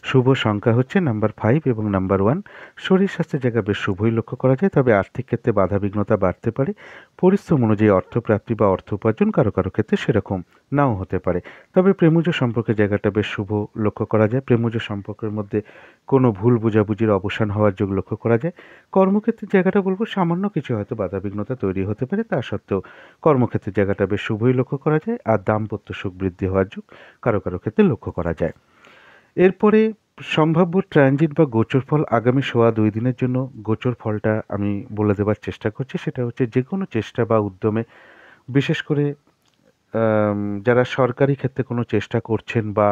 শুভ সংখ্যা হচ্ছে নাম্বার 5 এবং নাম্বার 1। শরীর স্বাস্থ্যের জায়গা বেশ শুভই লক্ষ্য করা যায়, তবে আর্থিক ক্ষেত্রে বাধাবিঘ্নতা বাড়তে পারে। পরিশ্রম অনুযায়ী অর্থপ্রাপ্তি বা অর্থ উপার্জন কারো কারো ক্ষেত্রে সেরকম নাও হতে পারে। তবে প্রেমজ সম্পর্কের জায়গাটা বেশ শুভ লক্ষ্য করা যায়। প্রেমজ সম্পর্কের মধ্যে কোনো ভুল বোঝাবুঝির অবসান হওয়ার যোগ লক্ষ্য করা যায়। কর্মক্ষেত্রের জায়গাটা বলবো সামান্য কিছু হয়তো বাধাবিঘ্নতা তৈরি হতে পারে, তা সত্ত্বেও কর্মক্ষেত্রের জায়গাটা বেশ শুভই লক্ষ্য করা যায়। আর দাম্পত্য সুখ বৃদ্ধি হওয়ার যোগ কারো কারো ক্ষেত্রে লক্ষ্য করা যায়। এরপরে সম্ভাব্য ট্রানজিট বা গোচর ফল আগামী 2.5 দিনের জন্য গোচর ফলটা আমি বলে দেওয়ার চেষ্টা করছি। সেটা হচ্ছে যে কোনো চেষ্টা বা উদ্যমে, বিশেষ করে যারা সরকারি ক্ষেত্রে কোনো চেষ্টা করছেন বা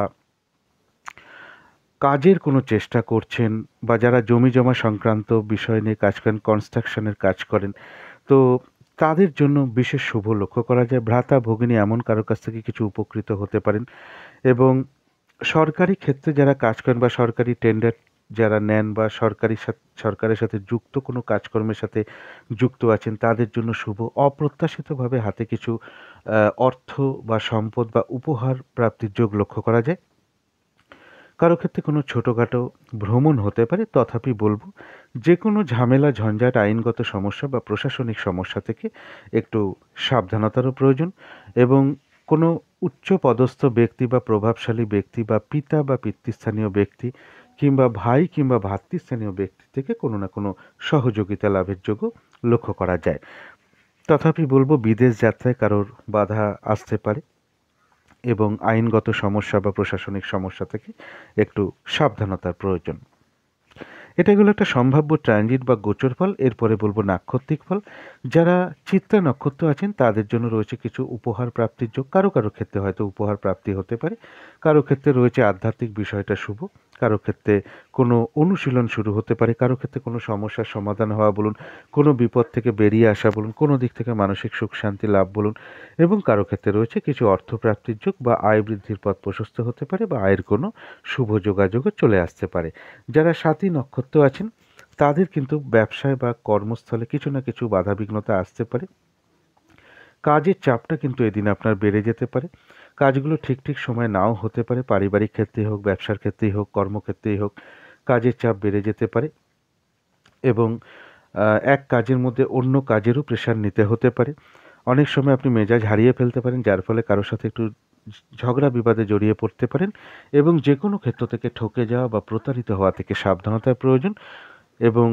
কাজের কোনো চেষ্টা করছেন, বা যারা জমি জমা সংক্রান্ত বিষয় নিয়ে কাজ করেন, কনস্ট্রাকশনের কাজ করেন, তো তাদের জন্য বিশেষ শুভ লক্ষ্য করা যায়। ভ্রাতা ভগিনী এমন কারো কাছ থেকে কিছু উপকৃত হতে পারেন। এবং সরকারি ক্ষেত্রে যারা কাজ করেন বা সরকারি টেন্ডার যারা নেন বা সরকারের সাথে যুক্ত কোনো কাজকর্মের সাথে যুক্ত আছেন, তাদের জন্য শুভ। অপ্রত্যাশিতভাবে হাতে কিছু অর্থ বা সম্পদ বা উপহার প্রাপ্তির যোগ লক্ষ্য করা যায়। কারো ক্ষেত্রে কোনো ছোটোখাটো ভ্রমণ হতে পারে, তথাপি বলবো যে কোনো ঝামেলা ঝঞ্ঝাট, আইনগত সমস্যা বা প্রশাসনিক সমস্যা থেকে একটু সাবধানতারও প্রয়োজন। এবং কোনো উচ্চ পদস্থ ব্যক্তি বা প্রভাবশালী ব্যক্তি বা পিতা বা পিতৃস্থানীয় ব্যক্তি কিংবা ভাই কিংবা ভ্রাতৃস্থানীয় ব্যক্তি থেকে কোনো না কোনো সহযোগিতা লাভের যোগও লক্ষ্য করা যায়। তথাপি বলবো বিদেশ যাত্রায় কারোর বাধা আসতে পারে, এবং আইনগত সমস্যা বা প্রশাসনিক সমস্যা থেকে একটু সাবধানতার প্রয়োজন। এটা হলো একটা সম্ভাব্য ট্রানজিট বা গোচর ফল। এরপরে বলবো নাক্ষত্রিক ফল। যারা চিত্রা নক্ষত্র আছেন তাদের জন্য রয়েছে কিছু উপহার প্রাপ্তির যোগ। কারো কারো ক্ষেত্রে হয়তো উপহার প্রাপ্তি হতে পারে, কারো ক্ষেত্রে রয়েছে আধ্যাত্মিক বিষয়টা শুভ, কারো ক্ষেত্রে কোনো অনুশীলন শুরু হতে পারে, কারো ক্ষেত্রে কোনো সমস্যার সমাধান হওয়া বলুন, কোনো বিপদ থেকে বেরিয়ে আসা বলুন, কোনো দিক থেকে মানসিক সুখ শান্তি লাভ বলুন, এবং কারো ক্ষেত্রে রয়েছে কিছু অর্থপ্রাপ্তির যোগ বা আয় বৃদ্ধির পথ প্রশস্ত হতে পারে বা আয়ের কোনো শুভ যোগাযোগও চলে আসতে পারে। যারা সাথী নক্ষত্র আছেন তাদের কিন্তু ব্যবসায় বা কর্মস্থলে কিছু না কিছু বাধাবিঘ্নতা আসতে পারে। কাজের চাপটা কিন্তু এদিন আপনার বেড়ে যেতে পারে। কাজগুলো ঠিক ঠিক সময় নাও হতে পারে। পারিবারিক ক্ষেত্রেই হোক, ব্যবসার ক্ষেত্রেই হোক, কর্মক্ষেত্রেই হোক, কাজের চাপ বেড়ে যেতে পারে। এবং এক কাজের মধ্যে অন্য কাজেরও প্রেশার নিতে হতে পারে। অনেক সময় আপনি মেজাজ হারিয়ে ফেলতে পারেন, যার ফলে কারোর সাথে একটু ঝগড়া বিবাদে জড়িয়ে পড়তে পারেন। এবং যে কোনো ক্ষেত্র থেকে ঠকে যাওয়া বা প্রতারিত হওয়া থেকে সাবধানতার প্রয়োজন। এবং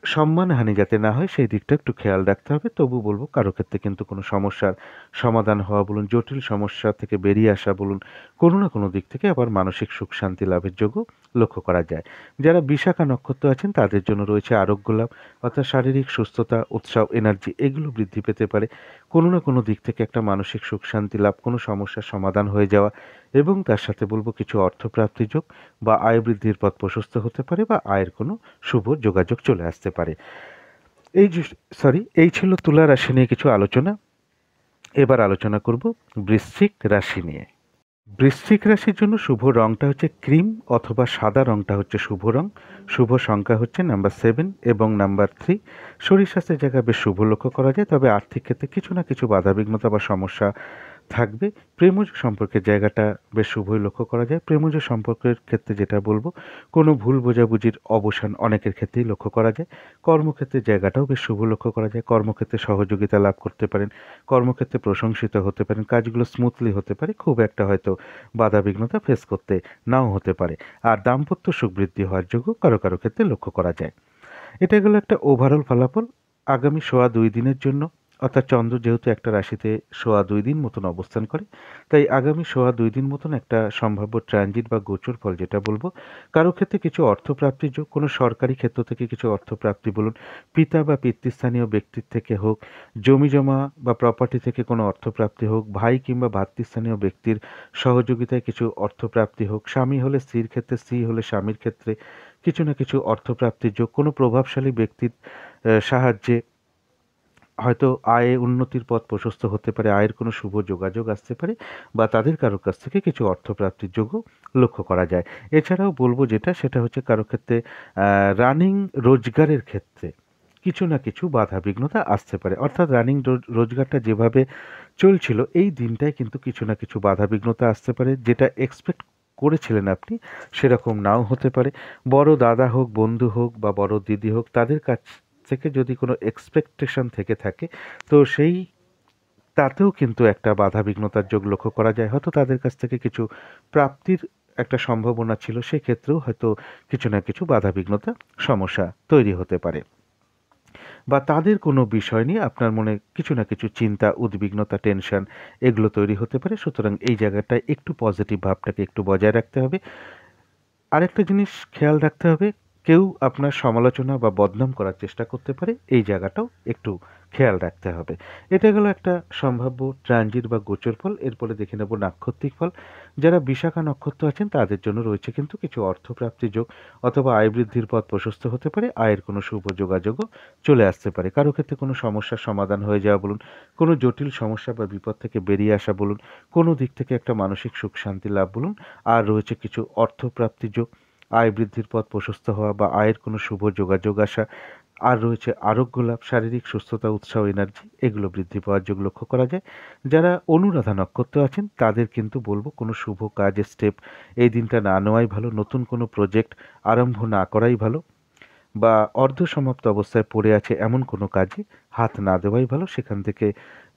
সম্মানহানি যাতে না হয় সেই দিকটা একটু খেয়াল রাখতে হবে। তবু বলবো কারো ক্ষেত্রে কিন্তু কোনো সমস্যার সমাধান হওয়া বলুন, জটিল সমস্যা থেকে বেরিয়ে আসা বলুন, কোনো না কোনো দিক থেকে আবার মানসিক সুখ শান্তি লাভের যোগও লক্ষ্য করা যায়। যারা বিশাখা নক্ষত্র আছেন তাদের জন্য রয়েছে আরোগ্য লাভ, অর্থাৎ শারীরিক সুস্থতা, উৎসাহ, এনার্জি এগুলো বৃদ্ধি পেতে পারে। কোনো না কোনো দিক থেকে একটা মানসিক সুখ শান্তি লাভ, কোনো সমস্যার সমাধান হয়ে যাওয়া, এবং তার সাথে বলবো কিছু অর্থপ্রাপ্তি যোগ বা আয় বৃদ্ধির পথ প্রশস্ত হতে পারে বা আয়ের কোনো শুভ যোগাযোগ চলে আসতে পারে। এই ছিল তুলা রাশি নিয়ে কিছু আলোচনা। এবার আলোচনা করব বৃশ্চিক রাশি নিয়ে। বৃশ্চিক রাশির জন্য শুভ রংটা হচ্ছে ক্রিম অথবা সাদা রংটা হচ্ছে শুভ রং। শুভ সংখ্যা হচ্ছে নাম্বার 7 এবং নাম্বার 3। শরীর স্বাস্থ্যের জায়গায় বেশ শুভ লক্ষ্য করা যায়, তবে আর্থিক ক্ষেত্রে কিছু না কিছু বাধাবিঘ্নতা বা সমস্যা থাকবে। প্রেমজ সম্পর্কের জায়গাটা বেশ শুভই লক্ষ্য করা যায়। প্রেমজ সম্পর্কের ক্ষেত্রে যেটা বলব, কোনো ভুল বোঝাবুঝির অবসান অনেকের ক্ষেত্রেই লক্ষ্য করা যায়। কর্মক্ষেত্রের জায়গাটাও বেশ শুভ লক্ষ্য করা যায়। কর্মক্ষেত্রে সহযোগিতা লাভ করতে পারেন, কর্মক্ষেত্রে প্রশংসিত হতে পারেন, কাজগুলো স্মুথলি হতে পারে, খুব একটা হয়তো বাধাবিঘ্নতা ফেস করতে নাও হতে পারে। আর দাম্পত্য সুখ বৃদ্ধি হওয়ার যোগ্য কারো কারো ক্ষেত্রে লক্ষ্য করা যায়। এটা গেল একটা ওভারঅল ফলাফল আগামী সোয়া ২ দিনের জন্য। অর্থাৎ চন্দ্র যেহেতু একটা রাশিতে সোয়া ২ দিন মতন অবস্থান করে, তাই আগামী সোয়া ২ দিন মতন একটা সম্ভাব্য ট্রানজিট বা গোচর ফল যেটা বলব, কারো ক্ষেত্রে কিছু অর্থপ্রাপ্তির যোগ, কোনো সরকারি ক্ষেত্র থেকে কিছু অর্থপ্রাপ্তি বলুন, পিতা বা পিতৃস্থানীয় ব্যক্তির থেকে হোক, জমিজমা বা প্রপার্টি থেকে কোনো অর্থপ্রাপ্তি হোক, ভাই কিংবা ভাতৃস্থানীয় ব্যক্তির সহযোগিতায় কিছু অর্থপ্রাপ্তি হোক, স্বামী হলে স্ত্রীর ক্ষেত্রে, স্ত্রী হলে স্বামীর ক্ষেত্রে কিছু না কিছু অর্থপ্রাপ্তির যোগ, কোনো প্রভাবশালী ব্যক্তির সাহায্যে হয়তো আয়ে উন্নতির পথ প্রশস্ত হতে পারে, আয়ের কোনো শুভ যোগাযোগ আসতে পারে, বা তাদের কারো কাছ থেকে কিছু অর্থপ্রাপ্তির যোগও লক্ষ্য করা যায়। এছাড়াও বলবো যেটা, সেটা হচ্ছে কারো ক্ষেত্রে রানিং রোজগারের ক্ষেত্রে কিছু না কিছু বাধা বিঘ্নতা আসতে পারে। অর্থাৎ রানিং রোজগারটা যেভাবে চলছিল, এই দিনটায় কিন্তু কিছু না কিছু বাধা বিঘ্নতা আসতে পারে, যেটা এক্সপেক্ট করেছিলেন আপনি সেরকম নাও হতে পারে। বড় দাদা হোক, বন্ধু হোক বা বড় দিদি হোক, তাদের কাছ থেকে যদি কোনো এক্সপেকটেশন থেকে থাকে, তো সেই তাতেও কিন্তু একটা বাধা বিঘ্নতার যোগ লক্ষ্য করা যায়। হয়তো তাদের কাছ থেকে কিছু প্রাপ্তির একটা সম্ভাবনা ছিল, সেক্ষেত্রেও হয়তো কিছু না কিছু বাধা বিঘ্নতা সমস্যা তৈরি হতে পারে, বা তাদের কোনো বিষয় নিয়ে আপনার মনে কিছু না কিছু চিন্তা, উদ্বিগ্নতা, টেনশন এগুলো তৈরি হতে পারে। সুতরাং এই জায়গাটায় একটু পজিটিভ ভাবটাকে একটু বজায় রাখতে হবে। আরেকটা জিনিস খেয়াল রাখতে হবে, কেউ আপনার সমালোচনা বা বদনাম করার চেষ্টা করতে পারে, এই জায়গাটাও একটু খেয়াল রাখতে হবে। এটা গেল একটা সম্ভাব্য ট্রানজিট বা গোচর ফল। এরপরে দেখে নেব নাক্ষত্রিক ফল। যারা বিশাখা নক্ষত্র আছেন তাদের জন্য রয়েছে কিন্তু কিছু অর্থপ্রাপ্তির যোগ, অথবা আয় বৃদ্ধির পথ প্রশস্ত হতে পারে, আয়ের কোনো শুভ যোগাযোগও চলে আসতে পারে। কারো ক্ষেত্রে কোনো সমস্যার সমাধান হয়ে যাওয়া বলুন, কোনো জটিল সমস্যা বা বিপদ থেকে বেরিয়ে আসা বলুন, কোনো দিক থেকে একটা মানসিক সুখ শান্তি লাভ বলুন, আর রয়েছে কিছু অর্থপ্রাপ্তির যোগ, আয় বৃদ্ধির পথ প্রশস্ত হওয়া বা আয়ের কোনো শুভ যোগাযোগ আসা, আর রয়েছে আরোগ্য লাভ, শারীরিক সুস্থতা, উৎসাহ, এনার্জি এগুলো বৃদ্ধি পাওয়ার যোগ লক্ষ্য করা যায়। যারা অনুরাধা নক্ষত্র আছেন তাদের কিন্তু বলবো কোনো শুভ কাজের স্টেপ এই দিনটা না নেওয়াই ভালো, নতুন কোনো প্রজেক্ট আরম্ভ না করাই ভালো, বা অর্ধসমাপ্ত অবস্থায় পড়ে আছে এমন কোনো কাজে হাত না দেওয়াই ভালো। সেখান থেকে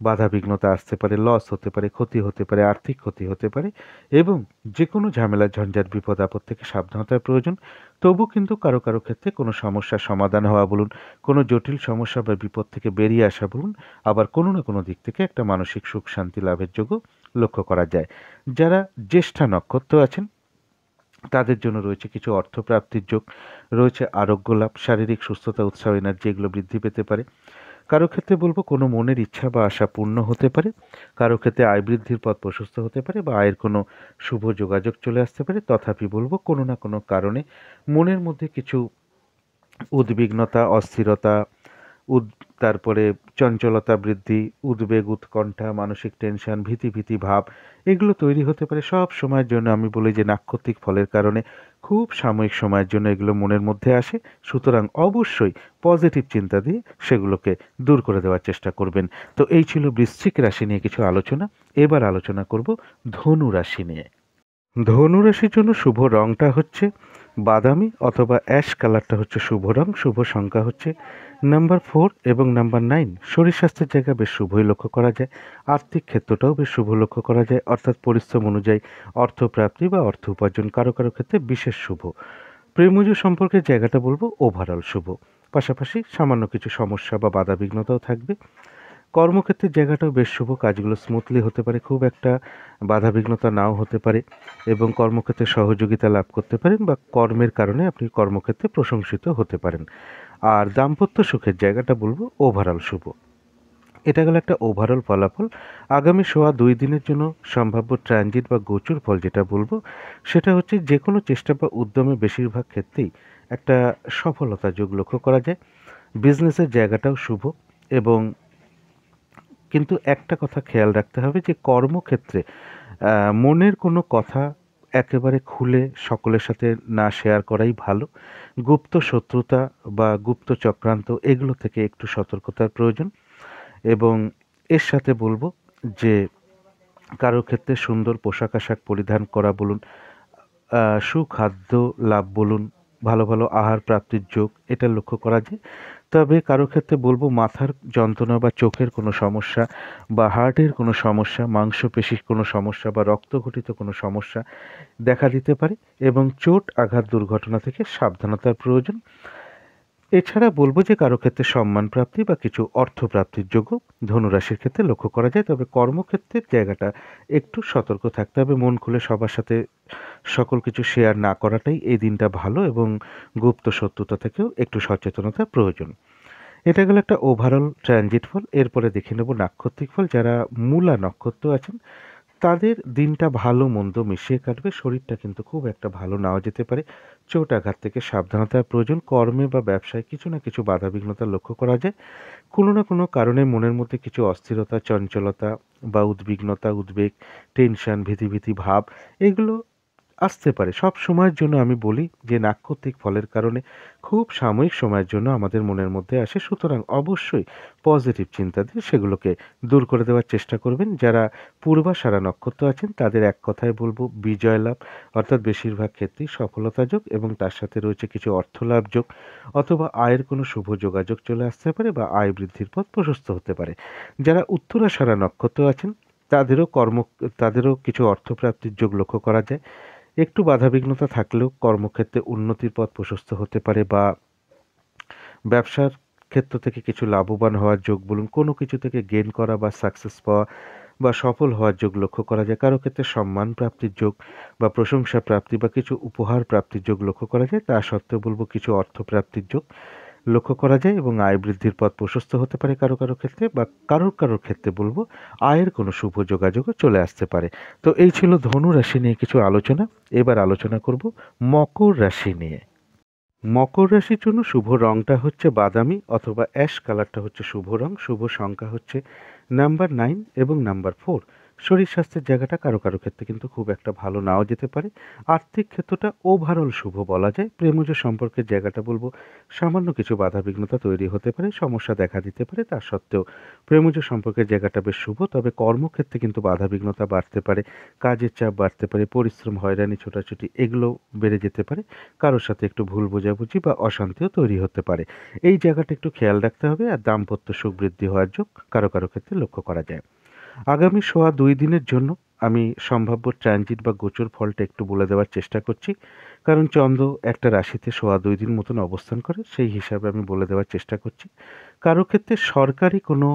বাধা বিঘ্নতা আসতে পারে, লস হতে পারে, ক্ষতি হতে পারে, আর্থিক ক্ষতি হতে পারে, এবং যে কোনো ঝামেলা, ঝঞ্ঝাট, বিপদ আপদ থেকে সাবধানতার প্রয়োজন। তবু কিন্তু কারো কারো ক্ষেত্রে কোনো সমস্যার সমাধান হওয়া বলুন, কোনো জটিল সমস্যা বা বিপদ থেকে বেরিয়ে আসা বলুন, আবার কোনো না কোনো দিক থেকে একটা মানসিক সুখ শান্তি লাভের যোগও লক্ষ্য করা যায়। যারা জ্যেষ্ঠা নক্ষত্র আছেন তাদের জন্য রয়েছে কিছু অর্থপ্রাপ্তির যোগ, রয়েছে আরোগ্য লাভ, শারীরিক সুস্থতা, উৎসাহ, এনার্জি এগুলো বৃদ্ধি পেতে পারে। কারো ক্ষেত্রে বলবো কোনো মনের ইচ্ছা বা আশা পূর্ণ হতে পারে, কারো ক্ষেত্রে আয় বৃদ্ধির পথ প্রশস্ত হতে পারে, বা আয়ের কোনো শুভ যোগাযোগ চলে আসতে পারে। তথাপি বলবো কোনো না কোনো কারণে মনের মধ্যে কিছু উদ্বিগ্নতা, অস্থিরতা, উদ তারপরে চঞ্চলতা বৃদ্ধি, উদ্বেগ, উৎকণ্ঠা, মানসিক টেনশন, ভীতি ভাব এগুলো তৈরি হতে পারে সব সময়ের জন্য। আমি বলি যে নাক্ষত্রিক ফলের কারণে খুব সাময়িক সময়ের জন্য এগুলো মনের মধ্যে আসে। সুতরাং অবশ্যই পজিটিভ চিন্তা দিয়ে সেগুলোকে দূর করে দেওয়ার চেষ্টা করবেন। তো এই ছিল বৃশ্চিক রাশি নিয়ে কিছু আলোচনা। এবার আলোচনা করব ধনু রাশি নিয়ে। ধনু রাশির জন্য শুভ রংটা হচ্ছে বাদামি অথবা অ্যাশ কালারটা হচ্ছে শুভ রং। শুভ সংখ্যা হচ্ছে নাম্বার 4 এবং নাম্বার 9। শরীর স্বাস্থ্যের জায়গা বেশ শুভই লক্ষ্য করা যায়। আর্থিক ক্ষেত্রটাও বেশ শুভ লক্ষ্য করা যায়, অর্থাৎ পরিশ্রম অনুযায়ী অর্থপ্রাপ্তি বা অর্থ উপার্জন কারো কারো ক্ষেত্রে বিশেষ শুভ। প্রেমজ সম্পর্কের জায়গাটা বলবো ওভারঅল শুভ। পাশাপাশি সামান্য কিছু সমস্যা বা বাধা বিঘ্নতাও থাকবে। কর্মক্ষেত্রের জায়গাটাও বেশ শুভ, কাজগুলো স্মুথলি হতে পারে, খুব একটা বাধাবিঘ্নতা নাও হতে পারে, এবং কর্মক্ষেত্রে সহযোগিতা লাভ করতে পারেন, বা কর্মের কারণে আপনি কর্মক্ষেত্রে প্রশংসিত হতে পারেন। আর দাম্পত্য সুখের জায়গাটা বলবো ওভারঅল শুভ। এটা গেল একটা ওভারঅল ফলাফল। আগামী সোয়া 2 দিনের জন্য সম্ভাব্য ট্রানজিট বা গোচর ফল যেটা বলবো, সেটা হচ্ছে যে কোনো চেষ্টা বা উদ্যমে বেশিরভাগ ক্ষেত্রেই একটা সফলতা যোগ লক্ষ্য করা যায়। বিজনেসের জায়গাটাও শুভ, এবং কিন্তু একটা কথা খেয়াল রাখতে হবে যে কর্মক্ষেত্রে মনের কোনো কথা একেবারে খুলে সকলের সাথে না শেয়ার করাই ভালো। গুপ্ত শত্রুতা বা গুপ্ত চক্রান্ত এগুলো থেকে একটু সতর্কতার প্রয়োজন। এবং এর সাথে বলবো যে কারোর ক্ষেত্রে সুন্দর পোশাক আশাক পরিধান করা বলুন, সুখাদ্য লাভ বলুন, ভালো ভালো আহার প্রাপ্তির যোগ এটা লক্ষ্য করা যায়। তবে কারো ক্ষেত্রে বলবো মাথার যন্ত্রণা বা চোখের কোনো সমস্যা বা হার্টের কোনো সমস্যা, মাংসপেশির কোনো সমস্যা বা রক্তঘটিত কোনো সমস্যা দেখা দিতে পারে এবং চোট আঘাত দুর্ঘটনা থেকে সাবধানতার প্রয়োজন। এছাড়া বলব যে কারো ক্ষেত্রে সম্মান প্রাপ্তি বা কিছু অর্থ প্রাপ্তির যোগ্য ধনুরাশির ক্ষেত্রে লক্ষ্য করা যায়। তবে কর্মক্ষেত্রের জায়গাটা একটু সতর্ক থাকতে হবে, মন খুলে সবার সাথে সকল কিছু শেয়ার না করাটাই এই দিনটা ভালো এবং গুপ্ত শত্রুতা থেকেও একটু সচেতনতা প্রয়োজন। এটা গেল একটা ওভারঅল ট্রানজিট ফল। এরপরে দেখে নেব নাক্ষত্রিক ফল। যারা মূলা নক্ষত্র আছেন তাদের দিনটা ভালো মন্দ মিশিয়ে কাটবে। শরীরটা কিন্তু খুব একটা ভালো নাও যেতে পারে। চোট আঘাত থেকে সাবধানতার প্রয়োজন। কর্মে বা ব্যবসায় কিছু না কিছু বাধাবিঘ্নতা লক্ষ্য করা যায়। কোনো না কোনো কারণে মনের মধ্যে কিছু অস্থিরতা, চঞ্চলতা বা উদ্বিগ্নতা, উদ্বেগ, টেনশন, ভীতি ভাব এগুলো আসতে পারে। সব সময়ের জন্য আমি বলি যে নাক্ষত্রিক ফলের কারণে খুব সাময়িক সময়ের জন্য আমাদের মনের মধ্যে আসে। সুতরাং অবশ্যই পজিটিভ চিন্তা দিয়ে সেগুলোকে দূর করে দেওয়ার চেষ্টা করবেন। যারা পূর্বাষাঢ়া নক্ষত্র আছেন তাদের এক কথায় বলবো বিজয় লাভ, অর্থাৎ বেশিরভাগ ক্ষেত্রেই সফলতা যোগ এবং তার সাথে রয়েছে কিছু অর্থ লাভ যোগ অথবা আয়ের কোনো শুভ যোগাযোগ চলে আসতে পারে বা আয় বৃদ্ধির পথ প্রশস্ত হতে পারে। যারা উত্তরাষাঢ়া নক্ষত্র আছেন তাদেরও কিছু অর্থপ্রাপ্তির যোগ লক্ষ্য করা যায়। একটু বাধাবিঘ্নতা থাকলেও কর্মক্ষেত্রে উন্নতির পথ প্রশস্ত হতে পারে বা ব্যবসার ক্ষেত্র থেকে কিছু লাভবান হওয়ার যোগ বলুন, কোনো কিছু থেকে গেইন করা বা সাকসেস পাওয়া বা সফল হওয়ার যোগ লক্ষ্য করা যায়। কারো ক্ষেত্রে সম্মান প্রাপ্তির যোগ বা প্রশংসা প্রাপ্তি বা কিছু উপহার প্রাপ্তির যোগ লক্ষ্য করা যায়। তা সত্ত্বেও বলব কিছু অর্থ প্রাপ্তির যোগ লক্ষ্য করা যায় এবং আয় বৃদ্ধির পথ প্রশস্ত হতে পারে কারো ক্ষেত্রে বা কারোর ক্ষেত্রে বলব আয়ের কোনো শুভ যোগাযোগও চলে আসতে পারে। তো এই ছিল ধনু রাশি নিয়ে কিছু আলোচনা। এবার আলোচনা করব মকর রাশি নিয়ে। মকর রাশির জন্য শুভ রংটা হচ্ছে বাদামি অথবা অ্যাশ কালারটা হচ্ছে শুভ রং। শুভ সংখ্যা হচ্ছে নাম্বার 9 এবং নাম্বার 4। শরীর স্বাস্থ্যের জায়গাটা কারো ক্ষেত্রে কিন্তু খুব একটা ভালো নাও যেতে পারে। আর্থিক ক্ষেত্রটা ওভারঅল শুভ বলা যায়। প্রেমজ সম্পর্কের জায়গাটা বলবো সামান্য কিছু বাধাবিঘ্নতা তৈরি হতে পারে, সমস্যা দেখা দিতে পারে। তা সত্ত্বেও প্রেমজ সম্পর্কের জায়গাটা বেশ শুভ। তবে কর্মক্ষেত্রে কিন্তু বাধাবিঘ্নতা বাড়তে পারে, কাজের চাপ বাড়তে পারে, পরিশ্রম, হয়রানি, ছোটাছুটি এগুলো বেড়ে যেতে পারে। কারোর সাথে একটু ভুল বোঝাবুঝি বা অশান্তিও তৈরি হতে পারে। এই জায়গাটা একটু খেয়াল রাখতে হবে। আর দাম্পত্য সুখ বৃদ্ধি হওয়ার যোগ কারো ক্ষেত্রে লক্ষ্য করা যায়। আগামী সোয়া 2 দিনের জন্য আমি সম্ভাব্য ট্রানজিট বা গোচর ফলটা একটু বলে দেওয়ার চেষ্টা করছি। কারণ চন্দ্র একটা রাশিতে সোয়া 2 দিন মতন অবস্থান করে, সেই হিসাবে আমি বলে দেওয়ার চেষ্টা করছি। কারো ক্ষেত্রে সরকারি কোনো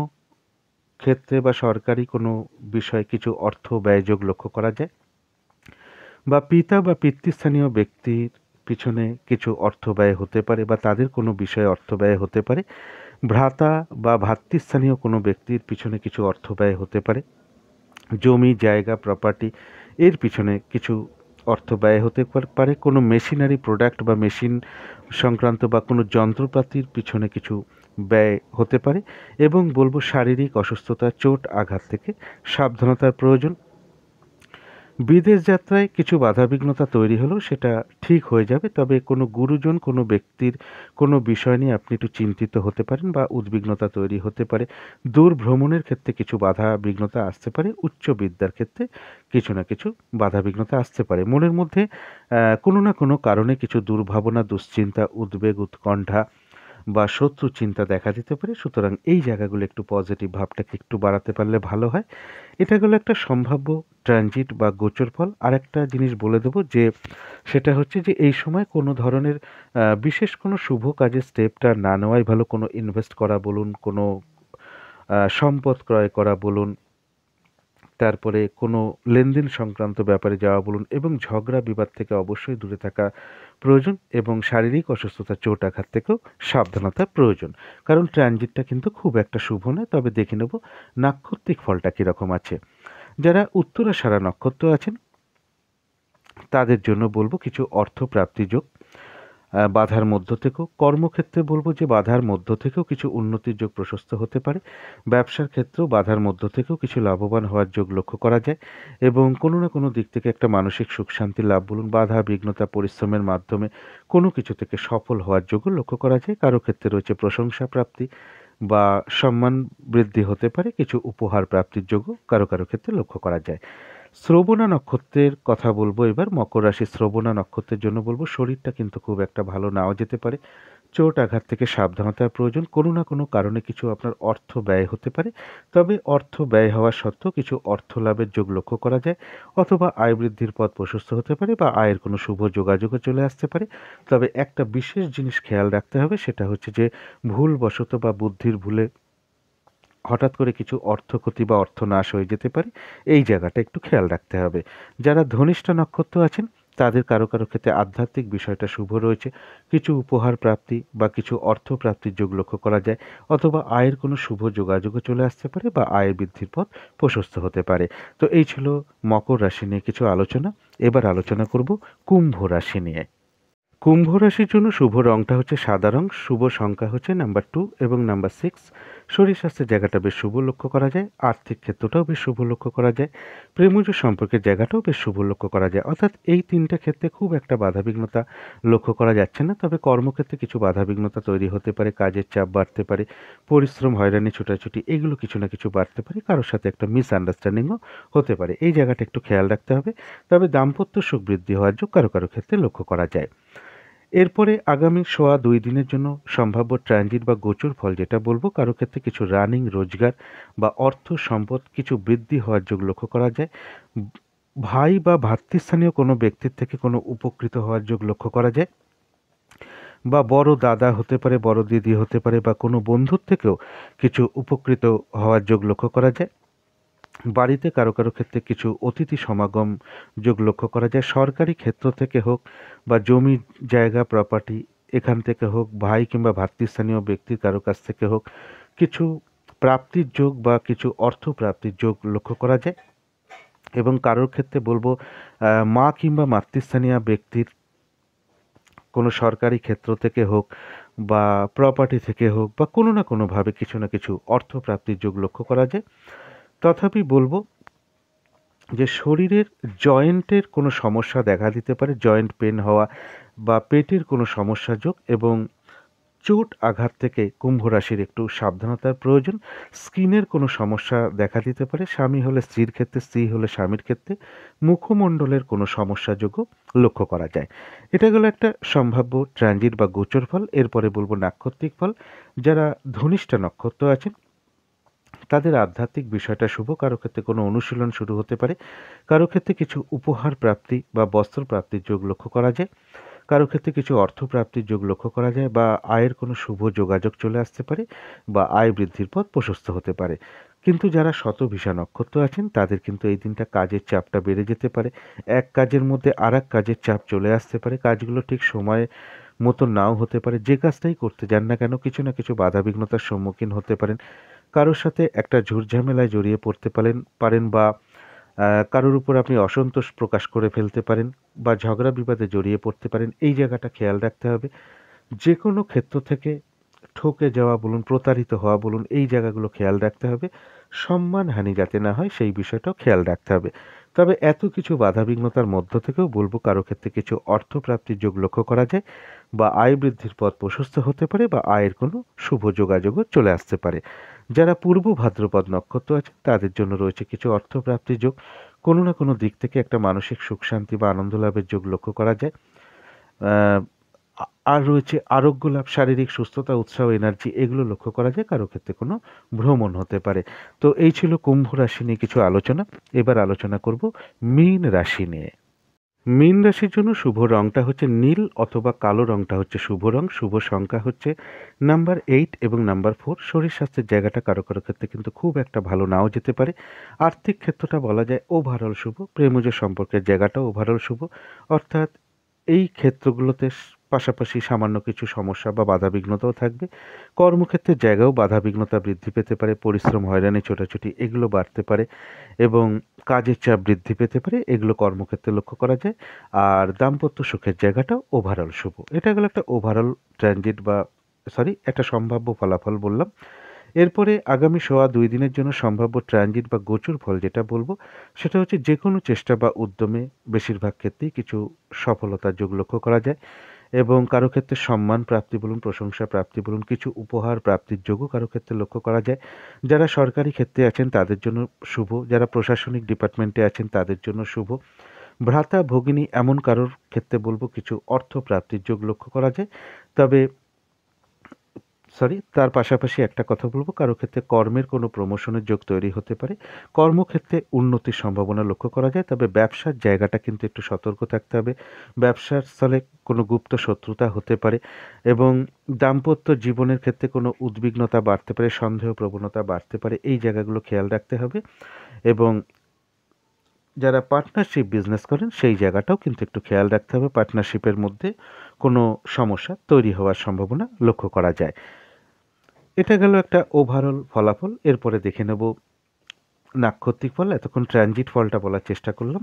ক্ষেত্রে বা সরকারি কোনো বিষয়ে কিছু অর্থ ব্যয়যোগ লক্ষ্য করা যায় বা পিতা বা পিতৃস্থানীয় ব্যক্তির পিছনে কিছু অর্থ ব্যয় হতে পারে বা তাদের কোনো বিষয়ে অর্থ ব্যয় হতে পারে। ভ্রাতা বা ভাতৃস্থানীয় কোনো ব্যক্তির পিছনে কিছু অর্থ ব্যয় হতে পারে। জমি জায়গা প্রপার্টি এর পিছনে কিছু অর্থ ব্যয় হতে পারে। কোনো মেশিনারি প্রোডাক্ট বা মেশিন সংক্রান্ত বা কোনো যন্ত্রপাতির পিছনে কিছু ব্যয় হতে পারে এবং বলবো শারীরিক অসুস্থতা, চোট আঘাত থেকে সাবধানতার প্রয়োজন। বিদেশ যাত্রায় কিছু বাধাবিঘ্নতা তৈরি হলেও সেটা ঠিক হয়ে যাবে। তবে কোনো গুরুজন কোনো ব্যক্তির কোনো বিষয় নিয়ে আপনি একটু চিন্তিত হতে পারেন বা উদ্বিগ্নতা তৈরি হতে পারে। দূর ভ্রমণের ক্ষেত্রে কিছু বাধা বিঘ্নতা আসতে পারে। উচ্চ বিদ্যার ক্ষেত্রে কিছু না কিছু বাধা বিঘ্নতা আসতে পারে। মনের মধ্যে কোনো না কোনো কারণে কিছু দুর্ভাবনা, দুশ্চিন্তা, উদ্বেগ, উৎকণ্ঠা বা শত্রু চিন্তা দেখা দিতে পারে। সুতরাং এই জায়গাগুলো একটু পজিটিভ ভাবটাকে একটু বাড়াতে পারলে ভালো হয়। এটা গেল একটা সম্ভাব্য ট্রানজিট বা গোচর ফল। আরেকটা জিনিস বলে দেবো যে সেটা হচ্ছে যে এই সময় কোনো ধরনের বিশেষ কোনো শুভ কাজে স্টেপটা না নেওয়াই ভালো। কোনো ইনভেস্ট করা বলুন, কোনো সম্পদ ক্রয় করা বলুন, তারপরে কোনো লেনদেন সংক্রান্ত ব্যাপারে যাওয়া বলুন এবং ঝগড়া বিবাদ থেকে অবশ্যই দূরে থাকা প্রয়োজন এবং শারীরিক অসুস্থতা, চোট আঘাত থেকেও সাবধানতার প্রয়োজন। কারণ ট্রানজিটটা কিন্তু খুব একটা শুভ নয়। তবে দেখে নেব নাক্ষত্রিক ফলটা কীরকম আছে। যারা উত্তরাষাঢ়া নক্ষত্র আছেন তাদের জন্য বলবো কিছু অর্থ প্রাপ্তি যোগ। বাধার মধ্য থেকেও কর্মক্ষেত্রে বলবো যে বাধার মধ্য থেকেও কিছু উন্নতির যোগ প্রশস্ত হতে পারে। ব্যবসার ক্ষেত্রেও বাধার মধ্য থেকেও কিছু লাভবান হওয়ার যোগ লক্ষ্য করা যায় এবং কোনো না কোনো দিক থেকে একটা মানসিক সুখ শান্তি লাভ বলুন, বাধা বিঘ্নতা পরিশ্রমের মাধ্যমে কোনো কিছু থেকে সফল হওয়ার যোগও লক্ষ্য করা যায়। কারো ক্ষেত্রে রয়েছে প্রশংসা প্রাপ্তি, বা সম্মান বৃদ্ধি হতে পারে, কিছু উপহার প্রাপ্তির যোগ্য কারো কারো ক্ষেত্রে লক্ষ্য করা যায়। শ্রবণা নক্ষত্রের কথা বলবো এবার। মকর রাশি শ্রবণা নক্ষত্রের জন্য বলবো শরীরটা কিন্তু খুব একটা ভালো নাও যেতে পারে। চোট আঘাত থেকে সাবধানতার প্রয়োজন। কোনো না কোনো কারণে কিছু আপনার অর্থ ব্যয় হতে পারে, তবে অর্থ ব্যয় হওয়া সত্ত্বেও কিছু অর্থ লাভের যোগ লক্ষ্য করা যায়, অথবা আয় বৃদ্ধির পথ প্রশস্ত হতে পারে বা আয়ের কোনো শুভ যোগাযোগও চলে আসতে পারে। তবে একটা বিশেষ জিনিস খেয়াল রাখতে হবে, সেটা হচ্ছে যে ভুলবশত বা বুদ্ধির ভুলে হঠাৎ করে কিছু অর্থ ক্ষতি বা অর্থনাশ হয়ে যেতে পারে, এই জায়গাটা একটু খেয়াল রাখতে হবে। যারা ধনিষ্ঠা নক্ষত্র আছেন তাদের কারো কারো ক্ষেত্রে আধ্যাত্মিক বিষয়টা শুভ রয়েছে, কিছু উপহার প্রাপ্তি বা কিছু অর্থ প্রাপ্তির যোগ লক্ষ্য করা যায়, অথবা আয়ের কোনো শুভ যোগাযোগও চলে আসতে পারে বা আয়ের বৃদ্ধির পথ প্রশস্ত হতে পারে। তো এই ছিল মকর রাশি নিয়ে কিছু আলোচনা। এবার আলোচনা করব কুম্ভ রাশি নিয়ে। কুম্ভ রাশির জন্য শুভ রংটা হচ্ছে সাদা রং, শুভ সংখ্যা হচ্ছে নাম্বার 2 এবং নাম্বার 6। শরীর স্বাস্থ্যের জায়গাটা বেশ শুভ লক্ষ্য করা যায়, আর্থিক ক্ষেত্রটাও বেশ শুভ লক্ষ্য করা যায়, প্রেমজ সম্পর্কের জায়গাটাও বেশ শুভ লক্ষ্য করা যায়। অর্থাৎ এই তিনটা ক্ষেত্রে খুব একটা বাধাবিঘ্নতা লক্ষ্য করা যাচ্ছে না, তবে কর্মক্ষেত্রে কিছু বাধাবিঘ্নতা তৈরি হতে পারে, কাজের চাপ বাড়তে পারে, পরিশ্রম, হয়রানি, ছোটাছুটি এগুলো কিছু না কিছু বাড়তে পারে, কারোর সাথে একটা মিসআন্ডারস্ট্যান্ডিংও হতে পারে, এই জায়গাটা একটু খেয়াল রাখতে হবে। তবে দাম্পত্য সুখ বৃদ্ধি হওয়ার যোগ কারো কারো ক্ষেত্রে লক্ষ্য করা যায়। এরপরে আগামী সোয়া 2 দিনের জন্য সম্ভাব্য ট্রানজিট বা গোচর ফল যেটা বলবো, কারো ক্ষেত্রে কিছু রানিং রোজগার বা অর্থ সম্পদ কিছু বৃদ্ধি হওয়ার যোগ লক্ষ্য করা যায়। ভাই বা ভাতৃস্থানীয় কোনো ব্যক্তির থেকে কোনো উপকৃত হওয়ার যোগ লক্ষ্য করা যায়, বা বড় দাদা হতে পারে, বড় দিদি হতে পারে, বা কোনো বন্ধুর থেকেও কিছু উপকৃত হওয়ার যোগ লক্ষ্য করা যায়। বাড়িতে কারো কারো ক্ষেত্রে কিছু অতিথি সমাগম যোগ লক্ষ্য করা যায়, সরকারি ক্ষেত্র থেকে হোক বা জমি জায়গা প্রপার্টি এখান থেকে হোক, ভাই কিংবা ভাতৃস্থানীয় ব্যক্তির কারো কাছ থেকে হোক কিছু প্রাপ্তির যোগ বা কিছু অর্থ প্রাপ্তির যোগ লক্ষ্য করা যায়। এবং কারোর ক্ষেত্রে বলবো মা কিংবা মাতৃস্থানীয় ব্যক্তির কোনো সরকারি ক্ষেত্র থেকে হোক বা প্রপার্টি থেকে হোক বা কোনো না কোনোভাবে কিছু না কিছু অর্থ প্রাপ্তির যোগ লক্ষ্য করা যায়। তথাপি বলবো যে শরীরের জয়েন্টের কোনো সমস্যা দেখা দিতে পারে, জয়েন্ট পেন হওয়া বা পেটের কোনো সমস্যা যোগ, এবং চোট আঘাত থেকে কুম্ভ রাশির একটু সাবধানতার প্রয়োজন। স্কিনের কোনো সমস্যা দেখা দিতে পারে, স্বামী হলে স্ত্রীর ক্ষেত্রে, স্ত্রী হলে স্বামীর ক্ষেত্রে, মুখমণ্ডলের কোনো সমস্যাযোগ্য লক্ষ্য করা যায়। এটা গেল একটা সম্ভাব্য ট্রানজিট বা গোচর ফল। এরপরে বলবো নাক্ষত্রিক ফল। যারা ধনিষ্ঠা নক্ষত্র আছেন তাদের আধ্যাত্মিক বিষয়টা শুভ, কারো ক্ষেত্রে কোনো অনুশীলন শুরু হতে পারে, কারো ক্ষেত্রে কিছু উপহার প্রাপ্তি বা বস্ত্র প্রাপ্তির যোগ লক্ষ্য করা যায়, কারো ক্ষেত্রে কিছু অর্থ প্রাপ্তির যোগ লক্ষ্য করা যায়, বা আয়ের কোনো শুভ যোগাযোগ চলে আসতে পারে বা আয় বৃদ্ধির পথ প্রশস্ত হতে পারে। কিন্তু যারা শতভিষা নক্ষত্র আছেন তাদের কিন্তু এই দিনটা কাজের চাপটা বেড়ে যেতে পারে, এক কাজের মধ্যে আর এক কাজের চাপ চলে আসতে পারে, কাজগুলো ঠিক সময়ে মতো নাও হতে পারে, যে কাজটাই করতে যান না কেন কিছু না কিছু বাধাবিঘ্নতার সম্মুখীন হতে পারেন, কারোর সাথে একটা ঝুটঝামেলায় জড়িয়ে পড়তে পারেন বা কারোর উপর আপনি অসন্তোষ প্রকাশ করে ফেলতে পারেন বা ঝগড়া বিবাদে জড়িয়ে পড়তে পারেন, এই জায়গাটা খেয়াল রাখতে হবে। যে কোনো ক্ষেত্র থেকে ঠকে যাওয়া বলুন, প্রতারিত হওয়া বলুন, এই জায়গাগুলো খেয়াল রাখতে হবে। সম্মানহানি যাতে না হয় সেই বিষয়টাও খেয়াল রাখতে হবে। তবে এত কিছু বাধাবিঘ্নতার মধ্য থেকেও বলবো কারো ক্ষেত্রে কিছু অর্থপ্রাপ্তির যোগ লক্ষ্য করা যায় বা আয় বৃদ্ধির পথ প্রশস্ত হতে পারে বা আয়ের কোনো শুভ যোগাযোগও চলে আসতে পারে। যারা পূর্ব ভাদ্রপদ নক্ষত্র আছে তাদের জন্য রয়েছে কিছু অর্থপ্রাপ্তির যোগ, কোনো না কোনো দিক থেকে একটা মানসিক সুখ শান্তি বা আনন্দ লাভের যোগ লক্ষ্য করা যায়। আর রয়েছে আরোগ্য লাভ, শারীরিক সুস্থতা, উৎসাহ, এনার্জি এগুলো লক্ষ্য করা যায়, কারো ক্ষেত্রে কোনো ভ্রমণ হতে পারে। তো এই ছিল কুম্ভ রাশি নিয়ে কিছু আলোচনা। এবার আলোচনা করব মীন রাশি নিয়ে। মীন রাশির জন্য শুভ রংটা হচ্ছে নীল অথবা কালো রংটা হচ্ছে শুভ রং, শুভ সংখ্যা হচ্ছে নাম্বার 8 এবং নাম্বার 4। শরীর স্বাস্থ্যের জায়গাটা কারো কারো ক্ষেত্রে কিন্তু খুব একটা ভালো নাও যেতে পারে, আর্থিক ক্ষেত্রটা বলা যায় ওভারঅল শুভ, প্রেমজ সম্পর্কের জায়গাটাও ওভারঅল শুভ। অর্থাৎ এই ক্ষেত্রগুলোতে পাশাপাশি সামান্য কিছু সমস্যা বা বাধাবিঘ্নতাও থাকবে, কর্মক্ষেত্রের জায়গাও বাধাবিঘ্নতা বৃদ্ধি পেতে পারে, পরিশ্রম, হয়রানি, ছোটাছুটি এগুলো বাড়তে পারে এবং কাজের চাপ বৃদ্ধি পেতে পারে, এগুলো কর্মক্ষেত্রে লক্ষ্য করা যায়। আর দাম্পত্য সুখের জায়গাটাও ওভারঅল শুভ। এটা গেল একটা ওভারঅল ট্রানজিট বা একটা সম্ভাব্য ফলাফল বললাম। এরপরে আগামী সোয়া 2 দিনের জন্য সম্ভাব্য ট্রানজিট বা গোচর ফল যেটা বলবো, সেটা হচ্ছে যে কোনো চেষ্টা বা উদ্যমে বেশিরভাগ ক্ষেত্রেই কিছু সফলতার যোগ লক্ষ্য করা যায় এবং কারো ক্ষেত্রে সম্মান প্রাপ্তি বলুন, প্রশংসা প্রাপ্তি বলুন, কিছু উপহার প্রাপ্তির যোগও কারো ক্ষেত্রে লক্ষ্য করা যায়। যারা সরকারি ক্ষেত্রে আছেন তাদের জন্য শুভ, যারা প্রশাসনিক ডিপার্টমেন্টে আছেন তাদের জন্য শুভ। ভ্রাতা ভগিনী এমন কারোর ক্ষেত্রে বলব কিছু অর্থ প্রাপ্তির যোগ লক্ষ্য করা যায়। তবে তার পাশাপাশি একটা কথা বলব, কারো ক্ষেত্রে কর্মের কোনো প্রমোশনের যোগ তৈরি হতে পারে। কর্মক্ষেত্রে উন্নতির সম্ভাবনা লক্ষ্য করা যায়, তবে ব্যবসার জায়গাটা কিন্তু একটু সতর্ক থাকতে হবে। ব্যবসার স্থলে কোনো গুপ্ত শত্রুতা হতে পারে এবং দাম্পত্য জীবনের ক্ষেত্রে কোনো উদ্বিগ্নতা বাড়তে পারে, সন্দেহ প্রবণতা বাড়তে পারে, এই জায়গাগুলো খেয়াল রাখতে হবে। এবং যারা পার্টনারশিপ বিজনেস করেন সেই জায়গাটাও কিন্তু একটু খেয়াল রাখতে হবে, পার্টনারশিপের মধ্যে কোনো সমস্যা তৈরি হওয়ার সম্ভাবনা লক্ষ্য করা যায়। এটা গেল একটা ওভারঅল ফলাফল। এরপরে দেখে নেব নাক্ষত্রিক ফল। এতক্ষণ ট্রানজিট ফলটা বলার চেষ্টা করলাম।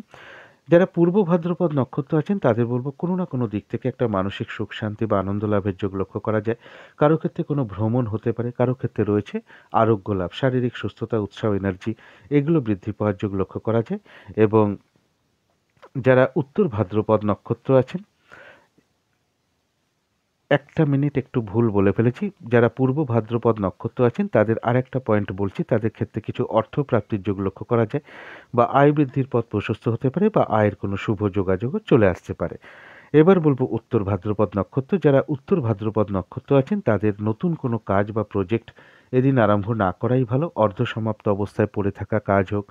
যারা পূর্ব ভাদ্রপদ নক্ষত্র আছেন তাদের বলবো কোনো না কোনো দিক থেকে একটা মানসিক সুখ শান্তি বা আনন্দ লাভের যোগ লক্ষ্য করা যায়। কারো ক্ষেত্রে কোনো ভ্রমণ হতে পারে, কারো ক্ষেত্রে রয়েছে আরোগ্য লাভ, শারীরিক সুস্থতা, উৎসাহ, এনার্জি এগুলো বৃদ্ধি পাওয়ার যোগ লক্ষ্য করা যায়। এবং যারা উত্তর ভাদ্রপদ নক্ষত্র আছেন, একটা মিনিট একটু ভুল বলে ফেলেছি, যারা পূর্ব ভাদ্রপদ নক্ষত্র আছেন তাদের আরেকটা পয়েন্ট বলছি, তাদের ক্ষেত্রে কিছু অর্থ প্রাপ্তির যোগ লক্ষ্য করা যায় বা আয় বৃদ্ধির পথ প্রশস্ত হতে পারে বা আয়ের কোনো শুভ যোগাযোগও চলে আসতে পারে। এবার বলবো উত্তর ভাদ্রপদ নক্ষত্র। যারা উত্তর ভাদ্রপদ নক্ষত্র আছেন তাদের নতুন কোনো কাজ বা প্রজেক্ট এদিন আরম্ভ না করাই ভালো। অর্ধসমাপ্ত অবস্থায় পড়ে থাকা কাজ হোক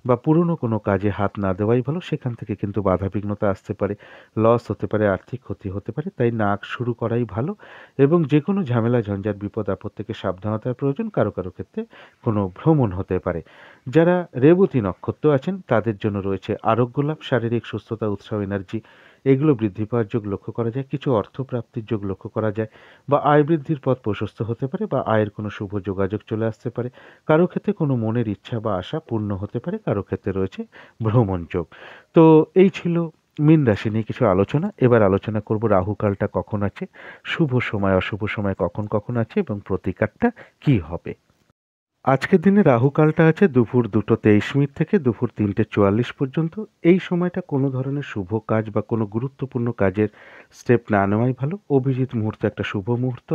বা পুরনো কোনো কাজে হাত না দেওয়াই ভালো, সেখান থেকে কিন্তু বাধাবিঘ্নতা আসতে পারে, লস হতে পারে, আর্থিক ক্ষতি হতে পারে, তাই না শুরু করাই ভালো। এবং যে কোনো ঝামেলা ঝঞ্ঝাট বিপদ আপদ থেকে সাবধানতার প্রয়োজন। কারো কারো ক্ষেত্রে কোনো ভ্রমণ হতে পারে। যারা রেবতী নক্ষত্র আছেন তাদের জন্য রয়েছে আরোগ্য লাভ, শারীরিক সুস্থতা, উৎসাহ, এনার্জি এগুলো বৃদ্ধি পাওয়ার যোগ লক্ষ্য করা যায়। কিছু অর্থ প্রাপ্তির যোগ লক্ষ্য করা যায় বা আয় বৃদ্ধির পথ প্রশস্ত হতে পারে বা আয়ের কোনো শুভ যোগাযোগ চলে আসতে পারে। কারো ক্ষেত্রে কোনো মনের ইচ্ছা বা আশা পূর্ণ হতে পারে, কারো ক্ষেত্রে রয়েছে ভ্রমণ যোগ। তো এই ছিল মীন রাশি নিয়ে কিছু আলোচনা। এবার আলোচনা করব রাহুকালটা কখন আছে, শুভ সময় অশুভ সময় কখন কখন আছে এবং প্রতিকারটা কি হবে। আজকের দিনে রাহুকালটা আছে দুপুর 2:23 থেকে দুপুর 3:44 পর্যন্ত। এই সময়টা কোনো ধরনের শুভ কাজ বা কোনো গুরুত্বপূর্ণ কাজের স্টেপ না নেওয়াই ভালো। অভিজিৎ মুহূর্ত একটা শুভ মুহূর্ত।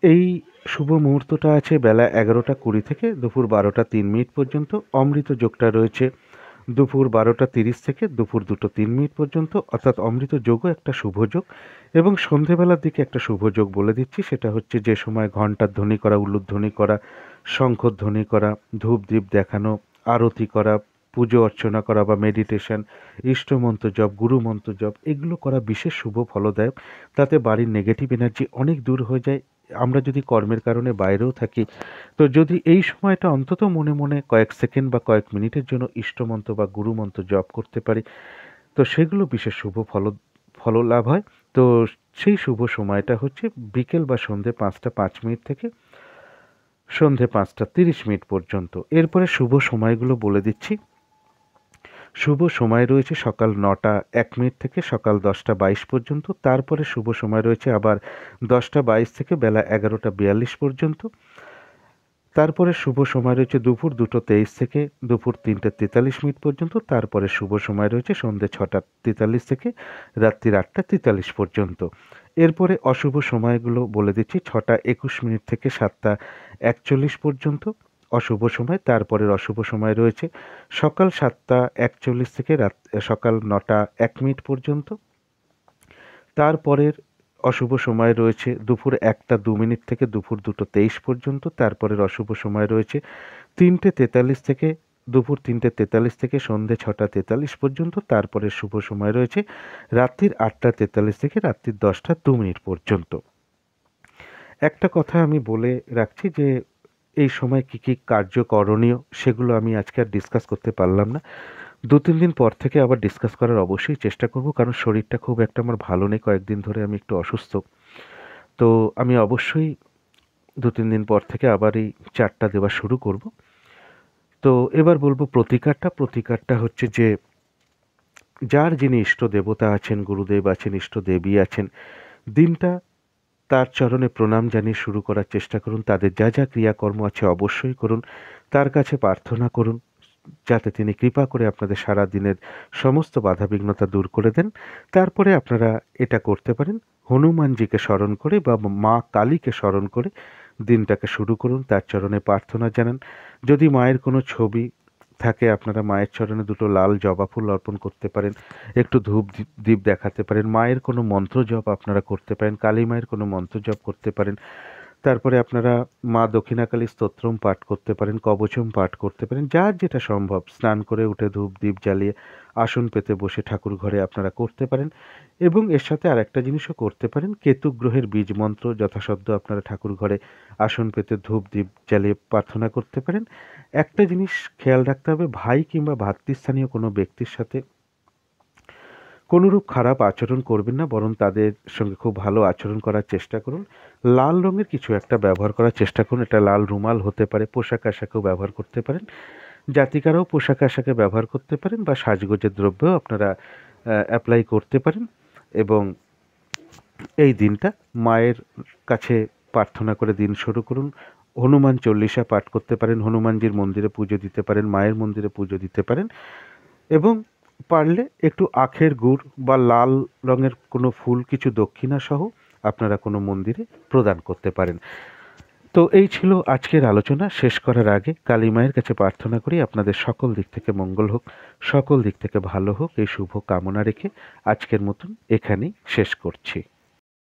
এই শুভ মুহূর্তটা আছে বেলা 11:20 থেকে দুপুর 12:03 পর্যন্ত। অমৃত যোগটা রয়েছে দুপুর 12:30 থেকে দুপুর 2:03 পর্যন্ত, অর্থাৎ অমৃত যোগও একটা শুভ যোগ। এবং সন্ধেবেলার দিকে একটা শুভ যোগ বলে দিচ্ছি, সেটা হচ্ছে যে সময় ঘণ্টার ধ্বনি করা, উলুধ্বনি করা, শঙ্খধ্বনি করা, ধূপদীপ দেখানো, আরতি করা, পুজো অর্চনা করা বা মেডিটেশন, ইষ্টমন্ত্র জপ, গুরুমন্ত্র জপ এগুলো করা বিশেষ শুভ ফলদায়ক। তাতে বাড়ির নেগেটিভ এনার্জি অনেক দূর হয়ে যায়। আমরা যদি কর্মের কারণে বাইরেও থাকি, তো যদি এই সময়টা অন্তত মনে মনে কয়েক সেকেন্ড বা কয়েক মিনিটের জন্য ইষ্টমন্ত্র বা গুরুমন্ত্র জপ করতে পারি, তো সেগুলো বিশেষ শুভ ফল লাভ হয়। তো সেই শুভ সময়টা হচ্ছে বিকেল বা সন্ধে 5:05 থেকে সন্ধে 5:30 পর্যন্ত। এরপরে শুভ সময়গুলো বলে দিচ্ছি। শুভ সময় রয়েছে সকাল 9:01 থেকে সকাল 10:22 পর্যন্ত। তারপরে শুভ সময় রয়েছে আবার 10:22 থেকে বেলা 11:42 পর্যন্ত। তারপরে শুভ সময় রয়েছে দুপুর 2:23 থেকে দুপুর 3:43 পর্যন্ত। তারপরে শুভ সময় রয়েছে সন্ধ্যে 6:43 থেকে রাত্রির 8:43 পর্যন্ত। এরপরে অশুভ সময়গুলো বলে দিচ্ছি। 6:21 থেকে 7:41 পর্যন্ত অশুভ সময়। তারপরের অশুভ সময় রয়েছে সকাল 7:41 থেকে সকাল 9:01 পর্যন্ত। তারপরের অশুভ সময় রয়েছে দুপুর 1:02 থেকে দুপুর 2:23 পর্যন্ত। তারপরের অশুভ সময় রয়েছে 3:43 থেকে দুপুর 3:43 থেকে সন্ধ্যে 6:43 পর্যন্ত। তারপরে শুভ সময় রয়েছে রাত্রির 8:43 থেকে রাত্রির 10:02 পর্যন্ত। একটা কথা আমি বলে রাখছি যে এই সময় কী কী কার্য করণীয় সেগুলো আমি আজকে আর ডিসকাস করতে পারলাম না। 2-3 দিন পর থেকে আবার ডিসকাস করার অবশ্যই চেষ্টা করব, কারণ শরীরটা খুব একটা আমার ভালো নেই, কয়েকদিন ধরে আমি একটু অসুস্থ। তো আমি অবশ্যই 2-3 দিন পর থেকে আবার এই চার্টটা দেওয়া শুরু করব। তো এবার বলবো প্রতিকারটা হচ্ছে যে যার যিনি ইষ্ট দেবতা আছেন, গুরুদেব আছেন, ইষ্ট দেবী আছেন, দিনটা তার চরণে প্রণাম জানিয়ে শুরু করার চেষ্টা করুন। তাদের যা যা ক্রিয়াকর্ম আছে অবশ্যই করুন, তার কাছে প্রার্থনা করুন, যাতে তিনি কৃপা করে আপনাদের সারা দিনের সমস্ত বাধাবিঘ্নতা দূর করে দেন। তারপরে আপনারা এটা করতে পারেন, হনুমানজিকে স্মরণ করে বা মা কালীকে স্মরণ করে দিনটাকে শুরু করুন, তার চরণে প্রার্থনা জানান। যদি মায়ের কোনো ছবি থাকে আপনারা মায়ের চরণে দুটো লাল জবা ফুল অর্পণ করতে পারেন, একটু ধূপ দীপ দেখাতে পারেন, মায়ের কোনো মন্ত্র জপ আপনারা করতে পারেন, কালী মায়ের কোনো মন্ত্র জপ করতে পারেন। তারপরে আপনারা মা দক্ষিণাকালী স্তোত্রম পাঠ করতে পারেন, কবচম পাঠ করতে পারেন, যার যেটা সম্ভব। স্নান করে উঠে ধূপ দ্বীপ জ্বালিয়ে আসন পেতে বসে ঠাকুর ঘরে আপনারা করতে পারেন। এবং এর সাথে আরেকটা জিনিসও করতে পারেন, কেতু গ্রহের বীজ মন্ত্র যথাসাধ্য আপনারা ঠাকুর ঘরে আসন পেতে ধূপ দ্বীপ জ্বালিয়ে প্রার্থনা করতে পারেন। একটা জিনিস খেয়াল রাখতে হবে, ভাই কিংবা ভাতৃস্থানীয় কোনো ব্যক্তির সাথে কোনোরূপ খারাপ আচরণ করবেন না, বরং তাদের সঙ্গে খুব ভালো আচরণ করার চেষ্টা করুন। লাল রঙের কিছু একটা ব্যবহার করার চেষ্টা করুন, এটা লাল রুমাল হতে পারে, পোশাক আশাকেও ব্যবহার করতে পারেন, জাতিকারাও পোশাক আশাকে ব্যবহার করতে পারেন, বা সাজগোজের দ্রব্যও আপনারা অ্যাপ্লাই করতে পারেন। এবং এই দিনটা মায়ের কাছে প্রার্থনা করে দিন শুরু করুন। হনুমান চল্লিশা পাঠ করতে পারেন, হনুমানজির মন্দিরে পুজো দিতে পারেন, মায়ের মন্দিরে পুজো দিতে পারেন, এবং পারলে একটু আখের গুড় বা লাল রঙের কোনো ফুল কিছু দক্ষিণা সহ আপনারা কোনো মন্দিরে প্রদান করতে পারেন। তো এই ছিল আজকের আলোচনা। শেষ করার আগে কালী মায়ের কাছে প্রার্থনা করি আপনাদের সকল দিক থেকে মঙ্গল হোক, সকল দিক থেকে ভালো হোক, এই শুভ কামনা রেখে আজকের মতন এখানেই শেষ করছি।